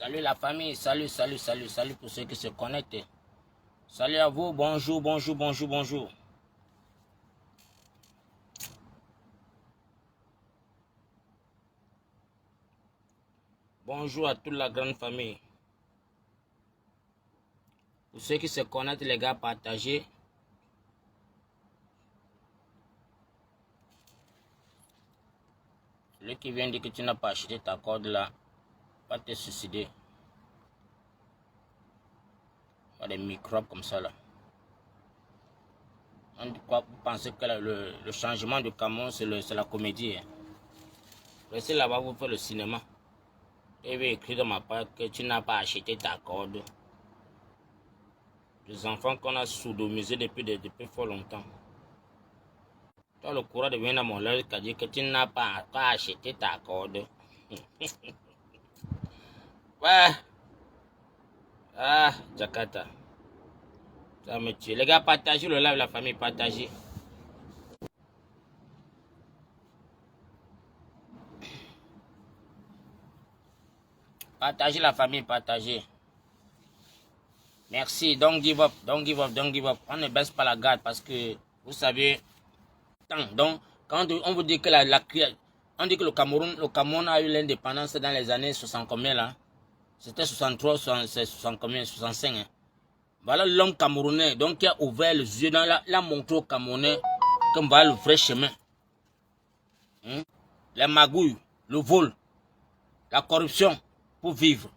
Salut la famille, salut pour ceux qui se connectent. Salut à vous, bonjour. Bonjour à toute la grande famille. Pour ceux qui se connectent, les gars, partagez. Celui qui vient dire que tu n'as pas acheté ta corde là, va te suicider. Pas des microbes comme ça là. On dit quoi, vous pensez que le changement de Cameroun c'est la comédie. Hein? Restez là-bas, vous faites le cinéma. Et vais écrire dans ma part que tu n'as pas acheté ta corde. Les enfants qu'on a sodomisés depuis fort longtemps. Toi, le courant de venir à mon lèvre qui a dit que tu n'as pas acheté ta corde. Ouais. Ah, Jakarta. Ça me tue. Les gars, partagez le live, la famille, partagez. Partagez la famille, partagez. Merci, don't give up. On ne baisse pas la garde parce que, vous savez, donc, quand on vous dit que on dit que le Cameroun a eu l'indépendance dans les années 60 combien là? C'était 63, 60 combien, 65. Hein? Voilà l'homme camerounais, donc qui a ouvert les yeux, l'a montré aux Camerounais qu'on va le vrai chemin. Hein? Les magouilles, le vol, la corruption pour vivre.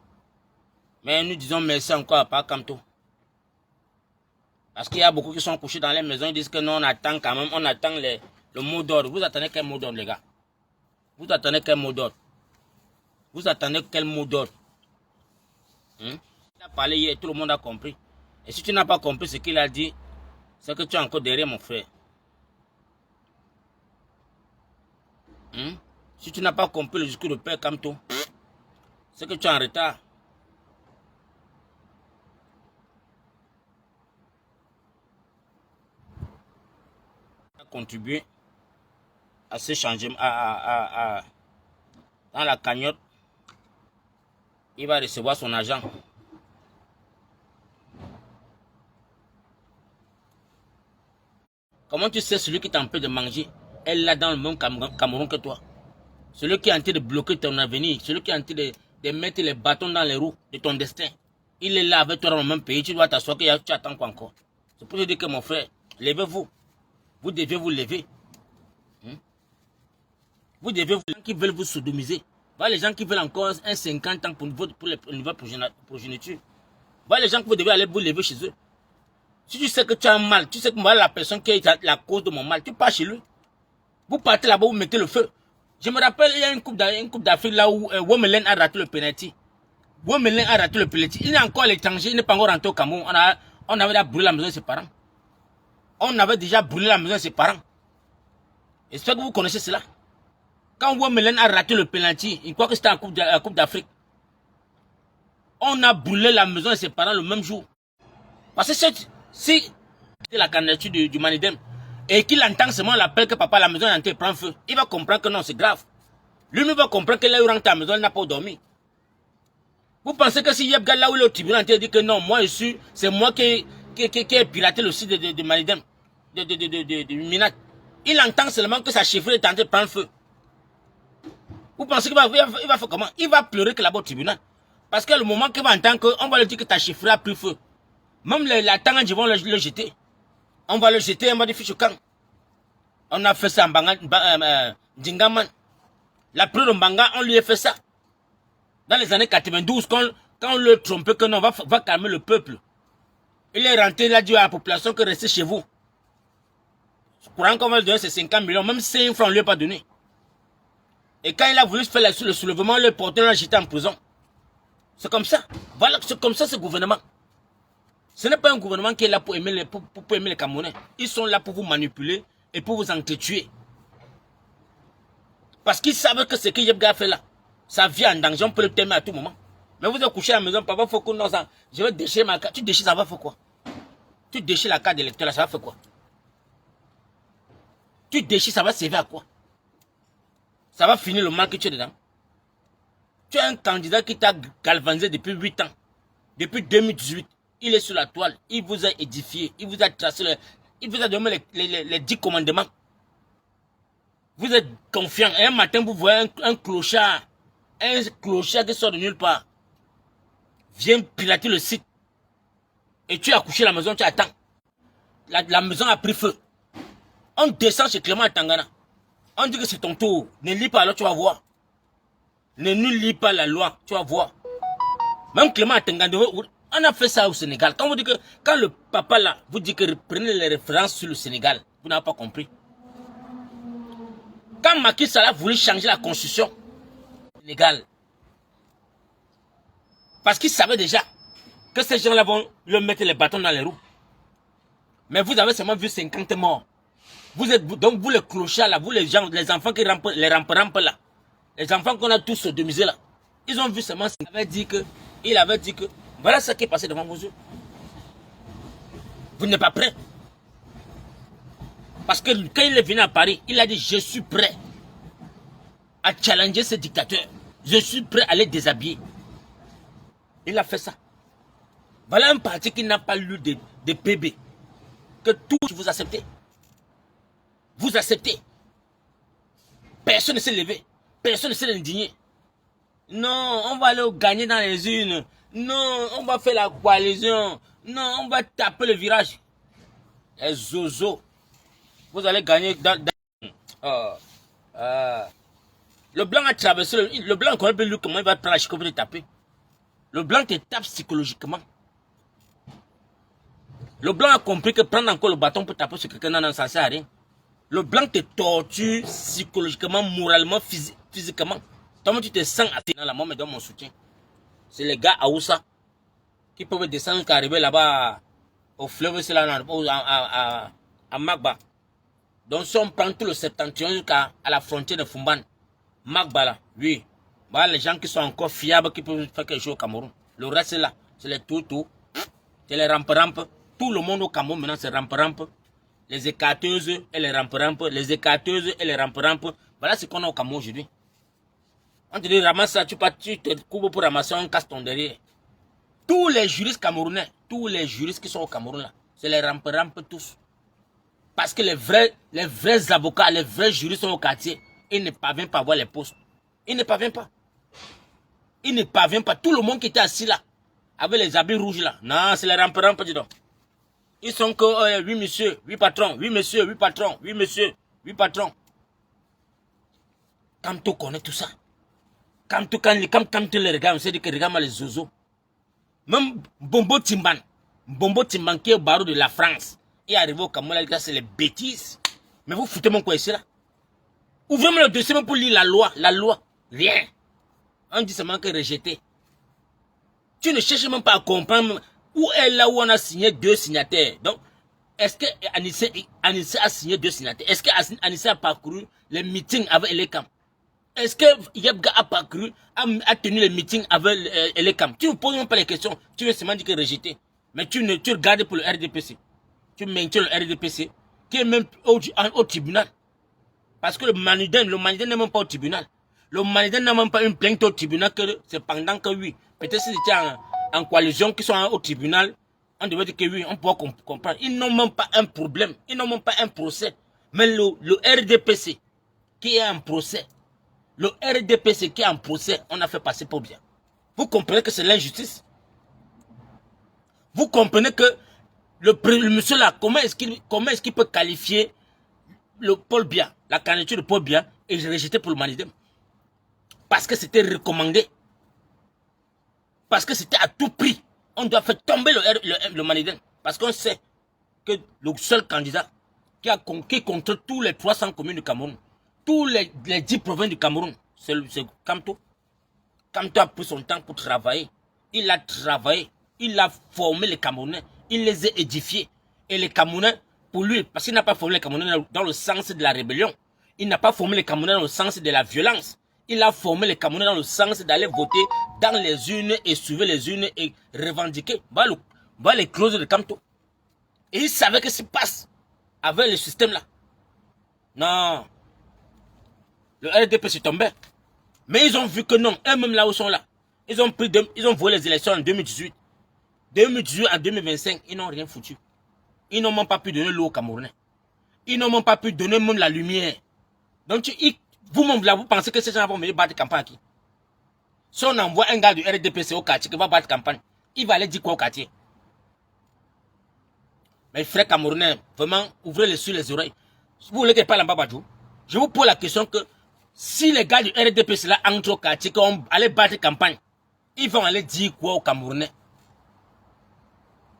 Mais nous disons merci encore à Pakamto. Parce qu'il y a beaucoup qui sont couchés dans les maisons, ils disent que non, on attend quand même, on attend le mot d'ordre. Vous attendez quel mot d'ordre, les gars? Vous attendez quel mot d'ordre? Il a parlé hier, tout le monde a compris. Et si tu n'as pas compris ce qu'il a dit, c'est que tu es encore derrière mon frère. Si tu n'as pas compris le discours de Père Kamto, c'est que tu es en retard. Contribuer à ce changement, dans la cagnotte, il va recevoir son argent. Comment tu sais celui qui t'empêche de manger est là dans le même Cameroun que toi? Celui qui est en train de bloquer ton avenir, celui qui est en train de mettre les bâtons dans les roues de ton destin, il est là avec toi dans le même pays, tu dois t'asseoir que tu attends quoi encore? C'est pour te dire que mon frère, levez-vous. Vous devez vous lever. Vous devez vous... Les gens qui veulent vous sodomiser. Voilà les gens qui veulent encore un 50 ans pour les nouvelles progéniture. Voilà les gens que vous devez aller vous lever chez eux. Si tu sais que tu as un mal, tu sais que moi la personne qui est la cause de mon mal, tu pars chez lui. Vous partez là-bas, vous mettez le feu. Je me rappelle, il y a une coupe d'Afrique là où Womelen a raté le penalty. Il est encore à l'étranger, il n'est pas encore rentré au Cameroun. On avait déjà brûlé la maison de ses parents. J'espère que vous connaissez cela. Quand Womelen a raté le penalty, il croit que c'était en Coupe d'Afrique. On a brûlé la maison de ses parents le même jour. Parce que si c'est la candidature du Manidem et qu'il entend seulement l'appel que papa la maison est en train de prendre feu, il va comprendre que non, c'est grave. Lui-même va comprendre que là où il rentre à la maison, il n'a pas dormi. Vous pensez que si Yebga là où il est au tribunal, il dit que non, moi je suis, c'est moi qui ai piraté le site de Manidem, de Minat. Il entend seulement que sa chefferie est en train de prendre feu. Vous pensez qu'il va faire comment? Il va pleurer que là-bas au tribunal. Parce que le moment qu'il va entendre qu'on va lui dire que ta chefferie a pris feu, même la tangente, ils vont le jeter. On va le jeter, on va dire fiche au camp. On a fait ça en Djingaman. La preuve de Mbanga, on lui a fait ça. Dans les années 92, quand on le trompait que non, va calmer le peuple. Il est rentré, il a dit à la population que restez chez vous. Je crois qu'on va lui donner ces 50 millions, même 5 francs on ne lui a pas donné. Et quand il a voulu faire le soulèvement, le porteur l'a jeté en prison. C'est comme ça. Voilà, c'est comme ça ce gouvernement. Ce n'est pas un gouvernement qui est là pour aimer les Camerounais. Ils sont là pour vous manipuler et pour vous entretuer. Parce qu'ils savent que ce que Yebga a fait là, ça vient en danger, on peut le terminer à tout moment. Mais vous êtes couché à la maison, papa, faut que non, ça, je vais déchirer ma carte. Tu déchires, ça va faire quoi? Tu déchires la carte d'électeur, ça va faire quoi? Tu déchires, ça va servir à quoi? Ça va finir le mal que tu es dedans. Tu as un candidat qui t'a galvanisé depuis 8 ans. Depuis 2018. Il est sur la toile. Il vous a édifié. Il vous a tracé. Il vous a donné les 10 commandements. Vous êtes confiant. Et un matin, vous voyez un clochard. Un clochard qui sort de nulle part. Viens pirater le site. Et tu as couché la maison, tu attends. La maison a pris feu. On descend chez Clément à Tangana. On dit que c'est ton tour. Ne lis pas, alors tu vas voir. Ne lis pas la loi, tu vas voir. Même Clément à Tangana, on a fait ça au Sénégal. Quand vous dites que, quand le papa là, vous dit que prenez les références sur le Sénégal, vous n'avez pas compris. Quand Macky Sall voulait changer la constitution légale, parce qu'il savait déjà que ces gens-là vont leur mettre les bâtons dans les roues. Mais vous avez seulement vu 50 morts. Donc vous les clochards là, vous les gens, les enfants qui rampent, les rampent là, les enfants qu'on a tous sodomisés là, ils ont vu seulement, il avait dit que, voilà ce qui est passé devant vos yeux. Vous n'êtes pas prêts. Parce que quand il est venu à Paris, il a dit, je suis prêt à challenger ce dictateur. Je suis prêt à les déshabiller. Il a fait ça. Voilà un parti qui n'a pas lu de PB. Que tout vous acceptez. Vous acceptez. Personne ne s'est levé. Personne ne s'est indigné. Non, on va aller gagner dans les urnes. Non, on va faire la coalition. Non, on va taper le virage. Les zozos. Vous allez gagner dans... Le blanc a traversé... Le blanc connaît plus lui comment il va prendre la chicotte pour te taper. Le blanc te tape psychologiquement. Le blanc a compris que prendre encore le bâton pour taper sur quelqu'un, non, ça ne sert à rien. Le blanc te torture psychologiquement, moralement, physiquement. Toi, tu te sens à dans la main, mais donne mon soutien. C'est les gars à Oussa qui peuvent descendre, qui arrivent là-bas au fleuve, c'est là, à Magba. Donc, si on prend tout le septentrion jusqu'à la frontière de Fumban, Magba là, oui. Voilà les gens qui sont encore fiables, qui peuvent faire quelque chose au Cameroun. Le reste, c'est là. C'est les tout. C'est les rampe-rampe. Tout le monde au Cameroun, maintenant, c'est rampe-rampe. Les écarteuses et les rampe-rampe. Les écarteuses et les rampe-rampe. Voilà ce qu'on a au Cameroun aujourd'hui. On te dit, ramasse ça, tu te coupes pour ramasser, on casse ton derrière. Tous les juristes camerounais, tous les juristes qui sont au Cameroun là, c'est les rampe-rampe tous. Parce que les vrais avocats, les vrais juristes sont au quartier. Ils ne parviennent pas à avoir les postes. Ils ne parviennent pas. Ils ne parviennent pas. Tout le monde qui était assis là, avec les habits rouges là. Non, c'est les rampe-rampe, dis donc. Ils sont que, oui monsieur, oui patron, oui monsieur, oui patron, oui monsieur, oui patron. Quand tu connais tout ça, quand tu les regardes, on sait que regarde les zozos. Même Bombo Timban qui est au barreau de la France, est arrivé au Cameroun, c'est les bêtises. Mais vous foutez mon quoi ici là? Ouvrez-moi le dossier pour lire la loi, rien. On dit seulement que rejeter. Tu ne cherches même pas à comprendre où est là où on a signé 2 signataires. Donc, est-ce que Anissé a signé 2 signataires? Est-ce que Anissé a parcouru les meetings avec Elekam? Est-ce que Yabga a parcouru, a tenu les meetings avec Elekam? Tu ne poses même pas les questions. Tu veux seulement dire que rejeter. Mais tu regardes pour le RDPC. Tu maintiens le RDPC qui est même au tribunal. Parce que le Maniden n'est même pas au tribunal. Le Maniden n'a même pas une plainte au tribunal que c'est pendant que oui. Peut-être si c'était en coalition qui sont au tribunal, on devait dire que oui, on pourra comprendre. Ils n'ont même pas un problème. Ils n'ont même pas un procès. Mais le RDPC qui est en procès, le RDPC qui est en procès, on a fait passer pour bien. Vous comprenez que c'est l'injustice? Vous comprenez que le monsieur là, comment est-ce qu'il peut qualifier le Paul Biya, la candidature de Paul Biya, et rejeter pour le Manidem? Parce que c'était recommandé. Parce que c'était à tout prix. On doit faire tomber le Manidem. Parce qu'on sait que le seul candidat qui contrôle tous les 300 communes du Cameroun, tous les 10 provinces du Cameroun, c'est Kamto. Kamto a pris son temps pour travailler. Il a travaillé. Il a formé les Camerounais. Il les a édifiés. Et les Camerounais, pour lui, parce qu'il n'a pas formé les Camerounais dans le sens de la rébellion. Il n'a pas formé les Camerounais dans le sens de la violence. Il a formé les Camerounais dans le sens d'aller voter dans les urnes et suivre les urnes et revendiquer. Voilà les clauses de Kamto. Et il savait que ce qui se passe avec le système là. Non. Le RDP s'est tombé. Mais ils ont vu que non, eux-mêmes là où ils sont là, ils ont volé les élections en 2018. 2018 à 2025, ils n'ont rien foutu. Ils n'ont même pas pu donner l'eau aux Camerounais. Ils n'ont même pas pu donner même la lumière. Donc, vous-même là, vous pensez que ces gens vont venir battre campagne à qui? Si on envoie un gars du RDPC au quartier qui va battre campagne, il va aller dire quoi au quartier? Mais frères Camerounais, vraiment, ouvrez les yeux, les oreilles. Vous voulez que je parle en Babadou? Je vous pose la question que si les gars du RDPC là entrent au quartier, qui vont aller battre campagne, ils vont aller dire quoi aux Camerounais?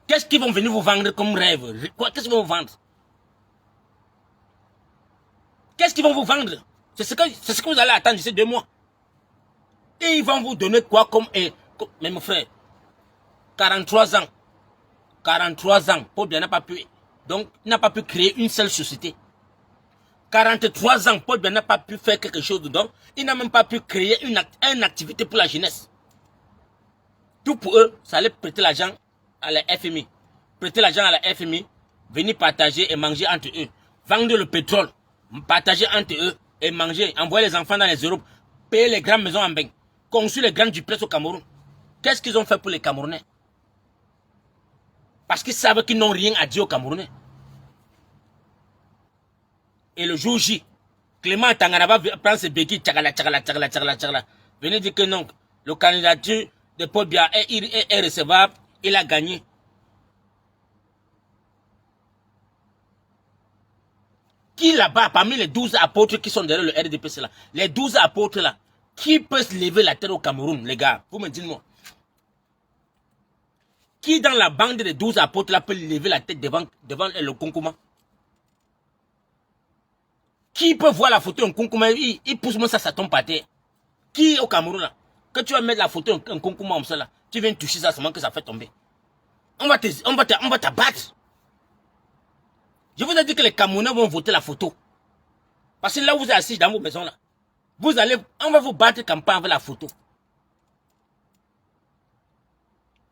Qu'est-ce qu'ils vont venir vous vendre comme rêve? Qu'est-ce qu'ils vont vous vendre? Qu'est-ce qu'ils vont vous vendre? C'est ce que vous allez attendre d'ici 2 mois. Et ils vont vous donner quoi comme... Mais mon frère, 43 ans. 43 ans, Paul Biya n'a pas pu... Donc, il n'a pas pu créer une seule société. 43 ans, Paul Biya n'a pas pu faire quelque chose dedans. Il n'a même pas pu créer une activité pour la jeunesse. Tout pour eux, ça allait prêter l'argent à la FMI. Prêter l'argent à la FMI, venir partager et manger entre eux. Vendre le pétrole, partager entre eux et manger. Envoyer les enfants dans les Europes, payer les grandes maisons en bain. Construire les grandes duplexes au Cameroun. Qu'est-ce qu'ils ont fait pour les Camerounais? Parce qu'ils savent qu'ils n'ont rien à dire aux Camerounais. Et le jour J, Clément Tangana va prendre ses béquilles, tchagala. Venez dire que non, le candidature de Paul Biya est recevable, il a gagné. Qui là-bas, parmi les 12 apôtres qui sont derrière le RDPC là, les 12 apôtres là, qui peut se lever la tête au Cameroun, les gars? Vous me dites-moi. Qui dans la bande des 12 apôtres là peut lever la tête devant le Nkonkuma? Qui peut voir la photo Nkonkuma? Il pousse moi ça tombe par terre. Qui au Cameroun là? Que tu vas mettre la photo Nkonkuma comme ça là, tu viens toucher ça seulement que ça fait tomber. On va t'abattre. Je vous ai dit que les Camerounais vont voter la photo. Parce que là où vous êtes assis dans vos maisons là, on va vous battre campagne avec la photo.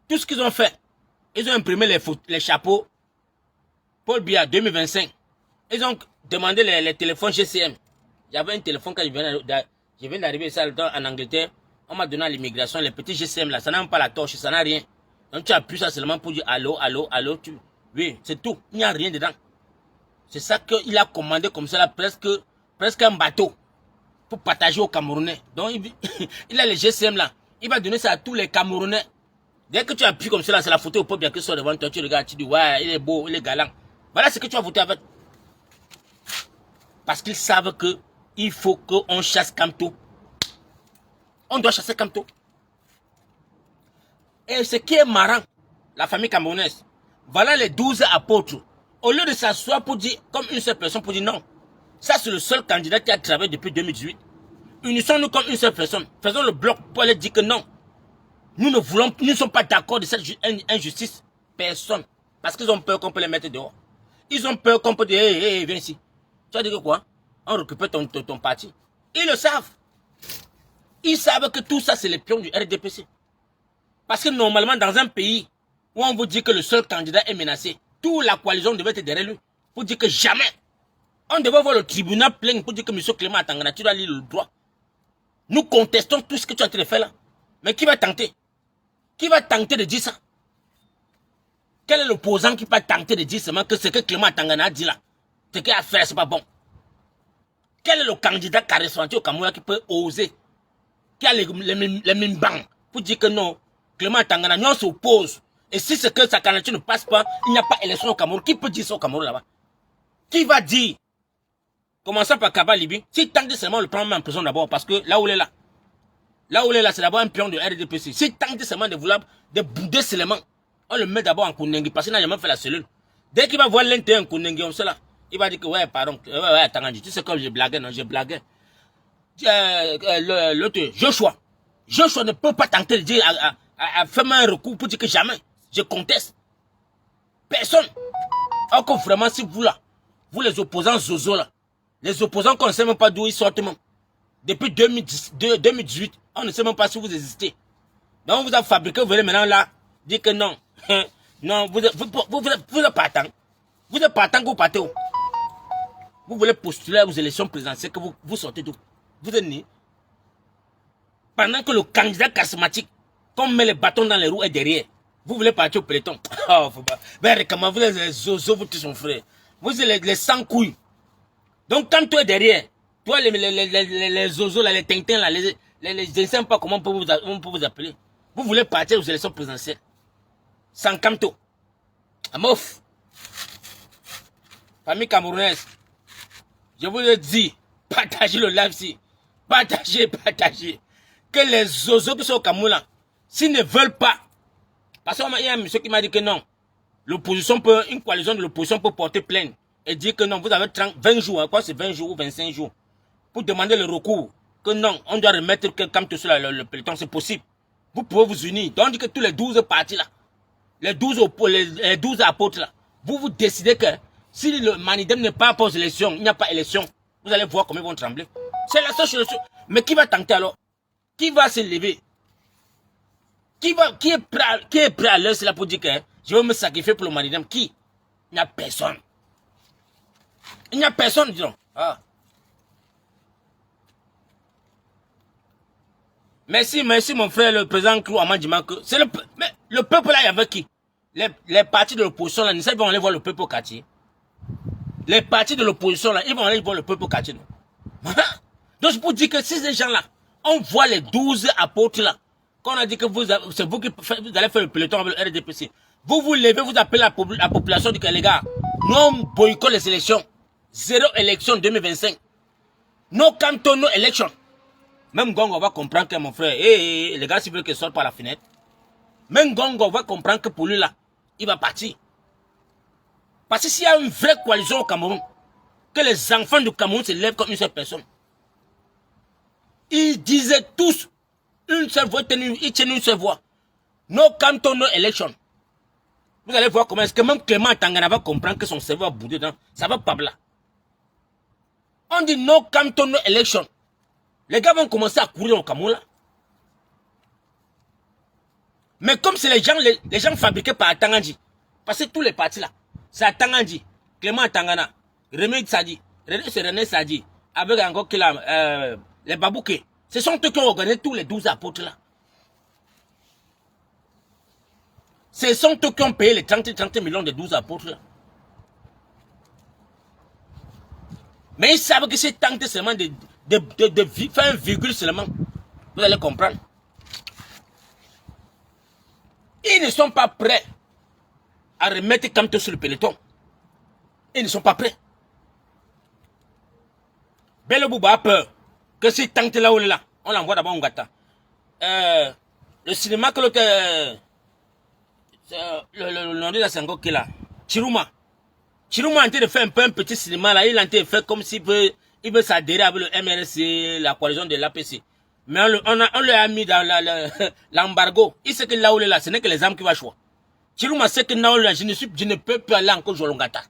Tout ce qu'ils ont fait, ils ont imprimé les chapeaux Paul Biya 2025. Ils ont demandé les téléphones GCM. J'avais un téléphone quand je viens d'arriver en Angleterre. On m'a donné à l'immigration les petits GCM là. Ça n'a même pas la torche, ça n'a rien. Donc tu appuies ça seulement pour dire allô. Oui, c'est tout. Il n'y a rien dedans. C'est ça qu'il a commandé comme ça là, presque un bateau. Pour partager aux Camerounais. Donc il a les GCM là. Il va donner ça à tous les Camerounais. Dès que tu appuies comme cela, c'est la photo au peuple qui sort devant toi. Tu regardes, tu dis ouais, il est beau, il est galant. Voilà ce que tu vas voter avec. Parce qu'ils savent que il faut qu'on chasse Kamto. On doit chasser Kamto. Et ce qui est marrant, la famille camerounaise, voilà les 12 apôtres. Au lieu de s'asseoir pour dire, comme une seule personne, pour dire non. Ça, c'est le seul candidat qui a travaillé depuis 2018. Unissons-nous comme une seule personne. Faisons le bloc pour aller dire que non. Nous ne sommes pas d'accord de cette injustice. Personne. Parce qu'ils ont peur qu'on peut les mettre dehors. Ils ont peur qu'on peut dire, hé, viens ici. Tu vas dire quoi? On récupère ton parti. Ils le savent. Ils savent que tout ça, c'est les pions du RDPC. Parce que normalement, dans un pays où on vous dit que le seul candidat est menacé, toute la coalition devait être derrière lui. Pour dire que jamais. On devait voir le tribunal plein pour dire que M. Clément Tangana, tu dois lire le droit. Nous contestons tout ce que tu es en train de faire là. Mais qui va tenter? Qui va tenter de dire ça? Quel est l'opposant qui va tenter de dire seulement que ce que Clément Tangana a dit là, ce qu'il a fait, c'est pas bon? Quel est le candidat charismatique au Cameroun qui peut oser, qui a les mêmes bancs pour dire que non, Clément Tangana, nous on s'oppose. Et si c'est que sa candidature ne passe pas, il n'y a pas élection au Cameroun. Qui peut dire ça au Cameroun là-bas? Qui va dire? Commençons par Kaba Libi. Si tente seulement le prendre en prison d'abord, parce que là où il est là, c'est d'abord un pion de RDPC. Si tente seulement de vouloir de bouder seulement, on le met d'abord en Kounengi, parce qu'il n'a jamais fait la cellule. Dès qu'il va voir l'intérêt en Kounengi, on sait là, il va dire que ouais, pardon, ouais, Tangandji, tu sais comme j'ai blagué, non, j'ai blagué. L'autre, Joshua ne peut pas tenter de dire à faire un recours pour dire que jamais, je conteste. Personne. Encore vraiment, si vous là, vous les opposants Zozo là, les opposants qu'on ne sait même pas d'où ils sortent même. Depuis 2018, on ne sait même pas si vous existez. Donc vous avez fabriqué, vous venez maintenant là, dire que non. Non, vous êtes partant. Vous êtes partant que vous partez où? Vous voulez postuler aux élections présidentielles que vous sortez d'où? Vous êtes né. Pendant que le candidat charismatique, qu'on met les bâtons dans les roues et derrière, vous voulez partir au peloton. Oh, faut pas. Ben, comment vous les zozos, vous tous son frère. Vous êtes les sans couilles. Donc, quand toi es derrière, toi, les zozos, là, les tintins, là, je ne sais pas comment on peut vous appeler. Vous voulez partir aux élections présidentielles. Sans camto. Amof. Famille camerounaise. Je vous le dis, partagez le live ici. Partagez. Que les zozos qui sont au Cameroun là, s'ils ne veulent pas, parce qu'il y a un monsieur qui m'a dit que non, l'opposition peut, une coalition de l'opposition peut porter plainte et dire que non, vous avez 20 jours, hein, quoi c'est 20 jours ou 25 jours, pour demander le recours, que non, on doit remettre comme sur le peloton, c'est possible. Vous pouvez vous unir. Donc on dit que tous les 12 partis là, les 12 apôtres là, vous décidez que si le Manidem n'est pas pour élection, il n'y a pas élection, vous allez voir comment ils vont trembler. C'est la seule chose. Mais qui va tenter alors? Qui va se lever? Qui est prêt à l'heure, c'est là pour dire que je vais me sacrifier pour le Manidem? Qui? Il n'y a personne. Il n'y a personne, disons. Ah. Merci mon frère, le président Clou Amadjima. C'est le peuple là, il y avait qui? Les partis de l'opposition là, ils vont aller voir le peuple au quartier. Les partis de l'opposition là, ils vont aller voir le peuple au quartier. Donc c'est pour dire que si ces gens là, on voit les 12 apôtres là, qu'on a dit que c'est vous qui vous allez faire le peloton avec le RDPC. Vous vous levez, vous appelez la population, dit que les gars, non boycott les élections. 0 élection 2025. No canton, no élection. Même Gongo va comprendre que mon frère, les gars, s'ils veulent qu'ils sortent par la fenêtre. Même Gongo va comprendre que pour lui là, il va partir. Parce que s'il y a une vraie coalition au Cameroun, que les enfants du Cameroun se lèvent comme une seule personne. Ils disaient tous une seule voix, ils tenaient une seule voix. No canton, no élection. Vous allez voir comment est-ce que même Clément Tangana va comprendre que son cerveau va bouder dedans. Ça va pas là. On dit no canton, no élection. Les gars vont commencer à courir au Cameroun là. Mais comme c'est les gens fabriqués par Tangandji, parce que tous les partis là, c'est Tangandji, Clément Tangana, René Sadi, avec encore qui là, les Babouké. Ce sont eux qui ont organisé tous les 12 apôtres là. Ce sont eux qui ont payé les 30 millions de 12 apôtres là. Mais ils savent que c'est tenté seulement de faire un virgule seulement. Vous allez comprendre. Ils ne sont pas prêts à remettre Kamto sur le peloton. Ils ne sont pas prêts. Bello Bouba a peur que si tente là ou là, on l'envoie d'abord en Ngata. Le cinéma que l'autre, le nom de la Sengo qui est là, Chiruma est en train de faire un peu un petit cinéma là, il est en train de faire comme s'il veut s'adhérer avec le MRC, la coalition de l'APC. Mais on lui a mis dans l'embargo. Il sait que là où il est là, ce n'est que les armes qui vont choisir. Chiruma sait que là où il est là, je ne peux plus aller encore jouer au Ngata.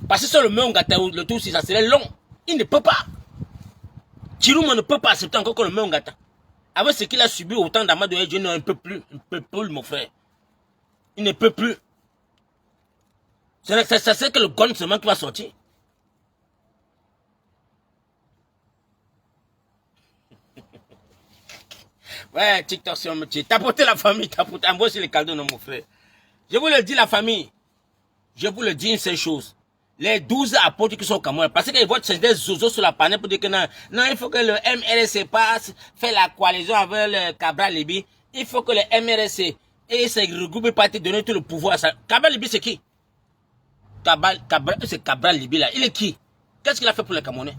Parce que sur le Ngata, le tout, si ça serait long, il ne peut pas. Chiruma ne peut pas accepter encore que le Ngata. Avec ce qu'il a subi autant d'Amadou et Dieu, il ne peut plus, mon frère. Il ne peut plus. C'est que le gun seulement qui va sortir. Ouais, TikTok, c'est un métier. Tapoter la famille, tapoter. Envoie sur les cadeaux, non, mon frère. Je vous le dis, la famille. Je vous le dis une seule chose. Les 12 apôtres qui sont au Cameroun, parce qu'ils voient des zozos sur la panne pour dire que non, il faut que le MRC passe, fait la coalition avec le Cabral Libi. Il faut que le MRC et se regroupe pour te donner tout le pouvoir. Cabral Libi, c'est qui? C'est Cabral Libi là. Il est qui? Qu'est-ce qu'il a fait pour les Camerounais?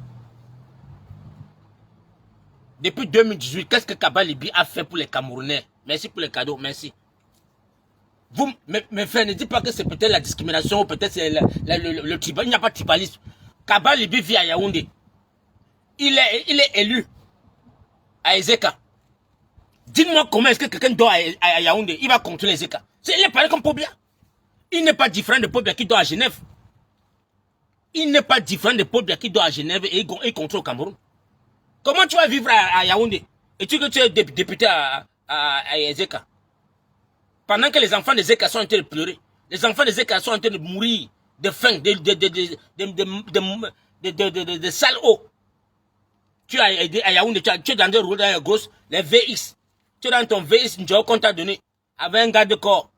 Depuis 2018, qu'est-ce que Cabral Libi a fait pour les Camerounais? Merci pour les cadeaux, merci. Vous, mes frères, ne dites pas que c'est peut-être la discrimination ou peut-être c'est le tribal. Il n'y a pas de tribalisme. Cabral Libi vit à Yaoundé. Il est élu à Ezeka. Dites-moi comment est-ce que quelqu'un dort à Yaoundé, il va contrôler Ezeka. Il est pareil comme Pobia. Il n'est pas différent de Pobia qui dort à Genève. Il n'est pas différent de Pobia qui dort à Genève et il contrôle le Cameroun. Comment tu vas vivre à Yaoundé et tu es député à Ezeka? Pendant que les enfants de Zeka sont en train de pleurer, les enfants de Zeka sont en train de mourir de faim, de sale eau. Tu as aidé à Yaoundé, tu es dans des routes grosses, les VX. Tu es dans ton VX, tu as qu'on t'a donné, avec un garde de corps.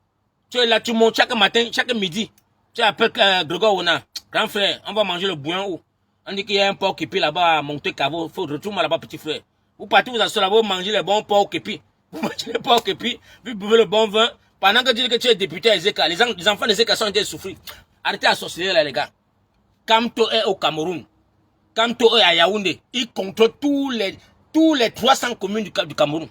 Tu es là, tu montes chaque matin, chaque midi. Tu appelles Grégoire Ona, grand frère, on va manger le bouillon où? On dit qu'il y a un porc képi là-bas à Monte Cavo, il faut retourner là-bas, petit frère. Vous partez vous asseoir là-bas, vous mangez les bons porcs képi. Vous mangez les porcs képi, vous buvez le bon vin. Pendant que tu dis que tu es député à Ezeka, les enfants d'Ezeka sont en train de souffrir. Arrêtez à sorceller là, les gars. Kamto est au Cameroun. Kamto est à Yaoundé. Il contrôle tous les 300 communes du Cameroun.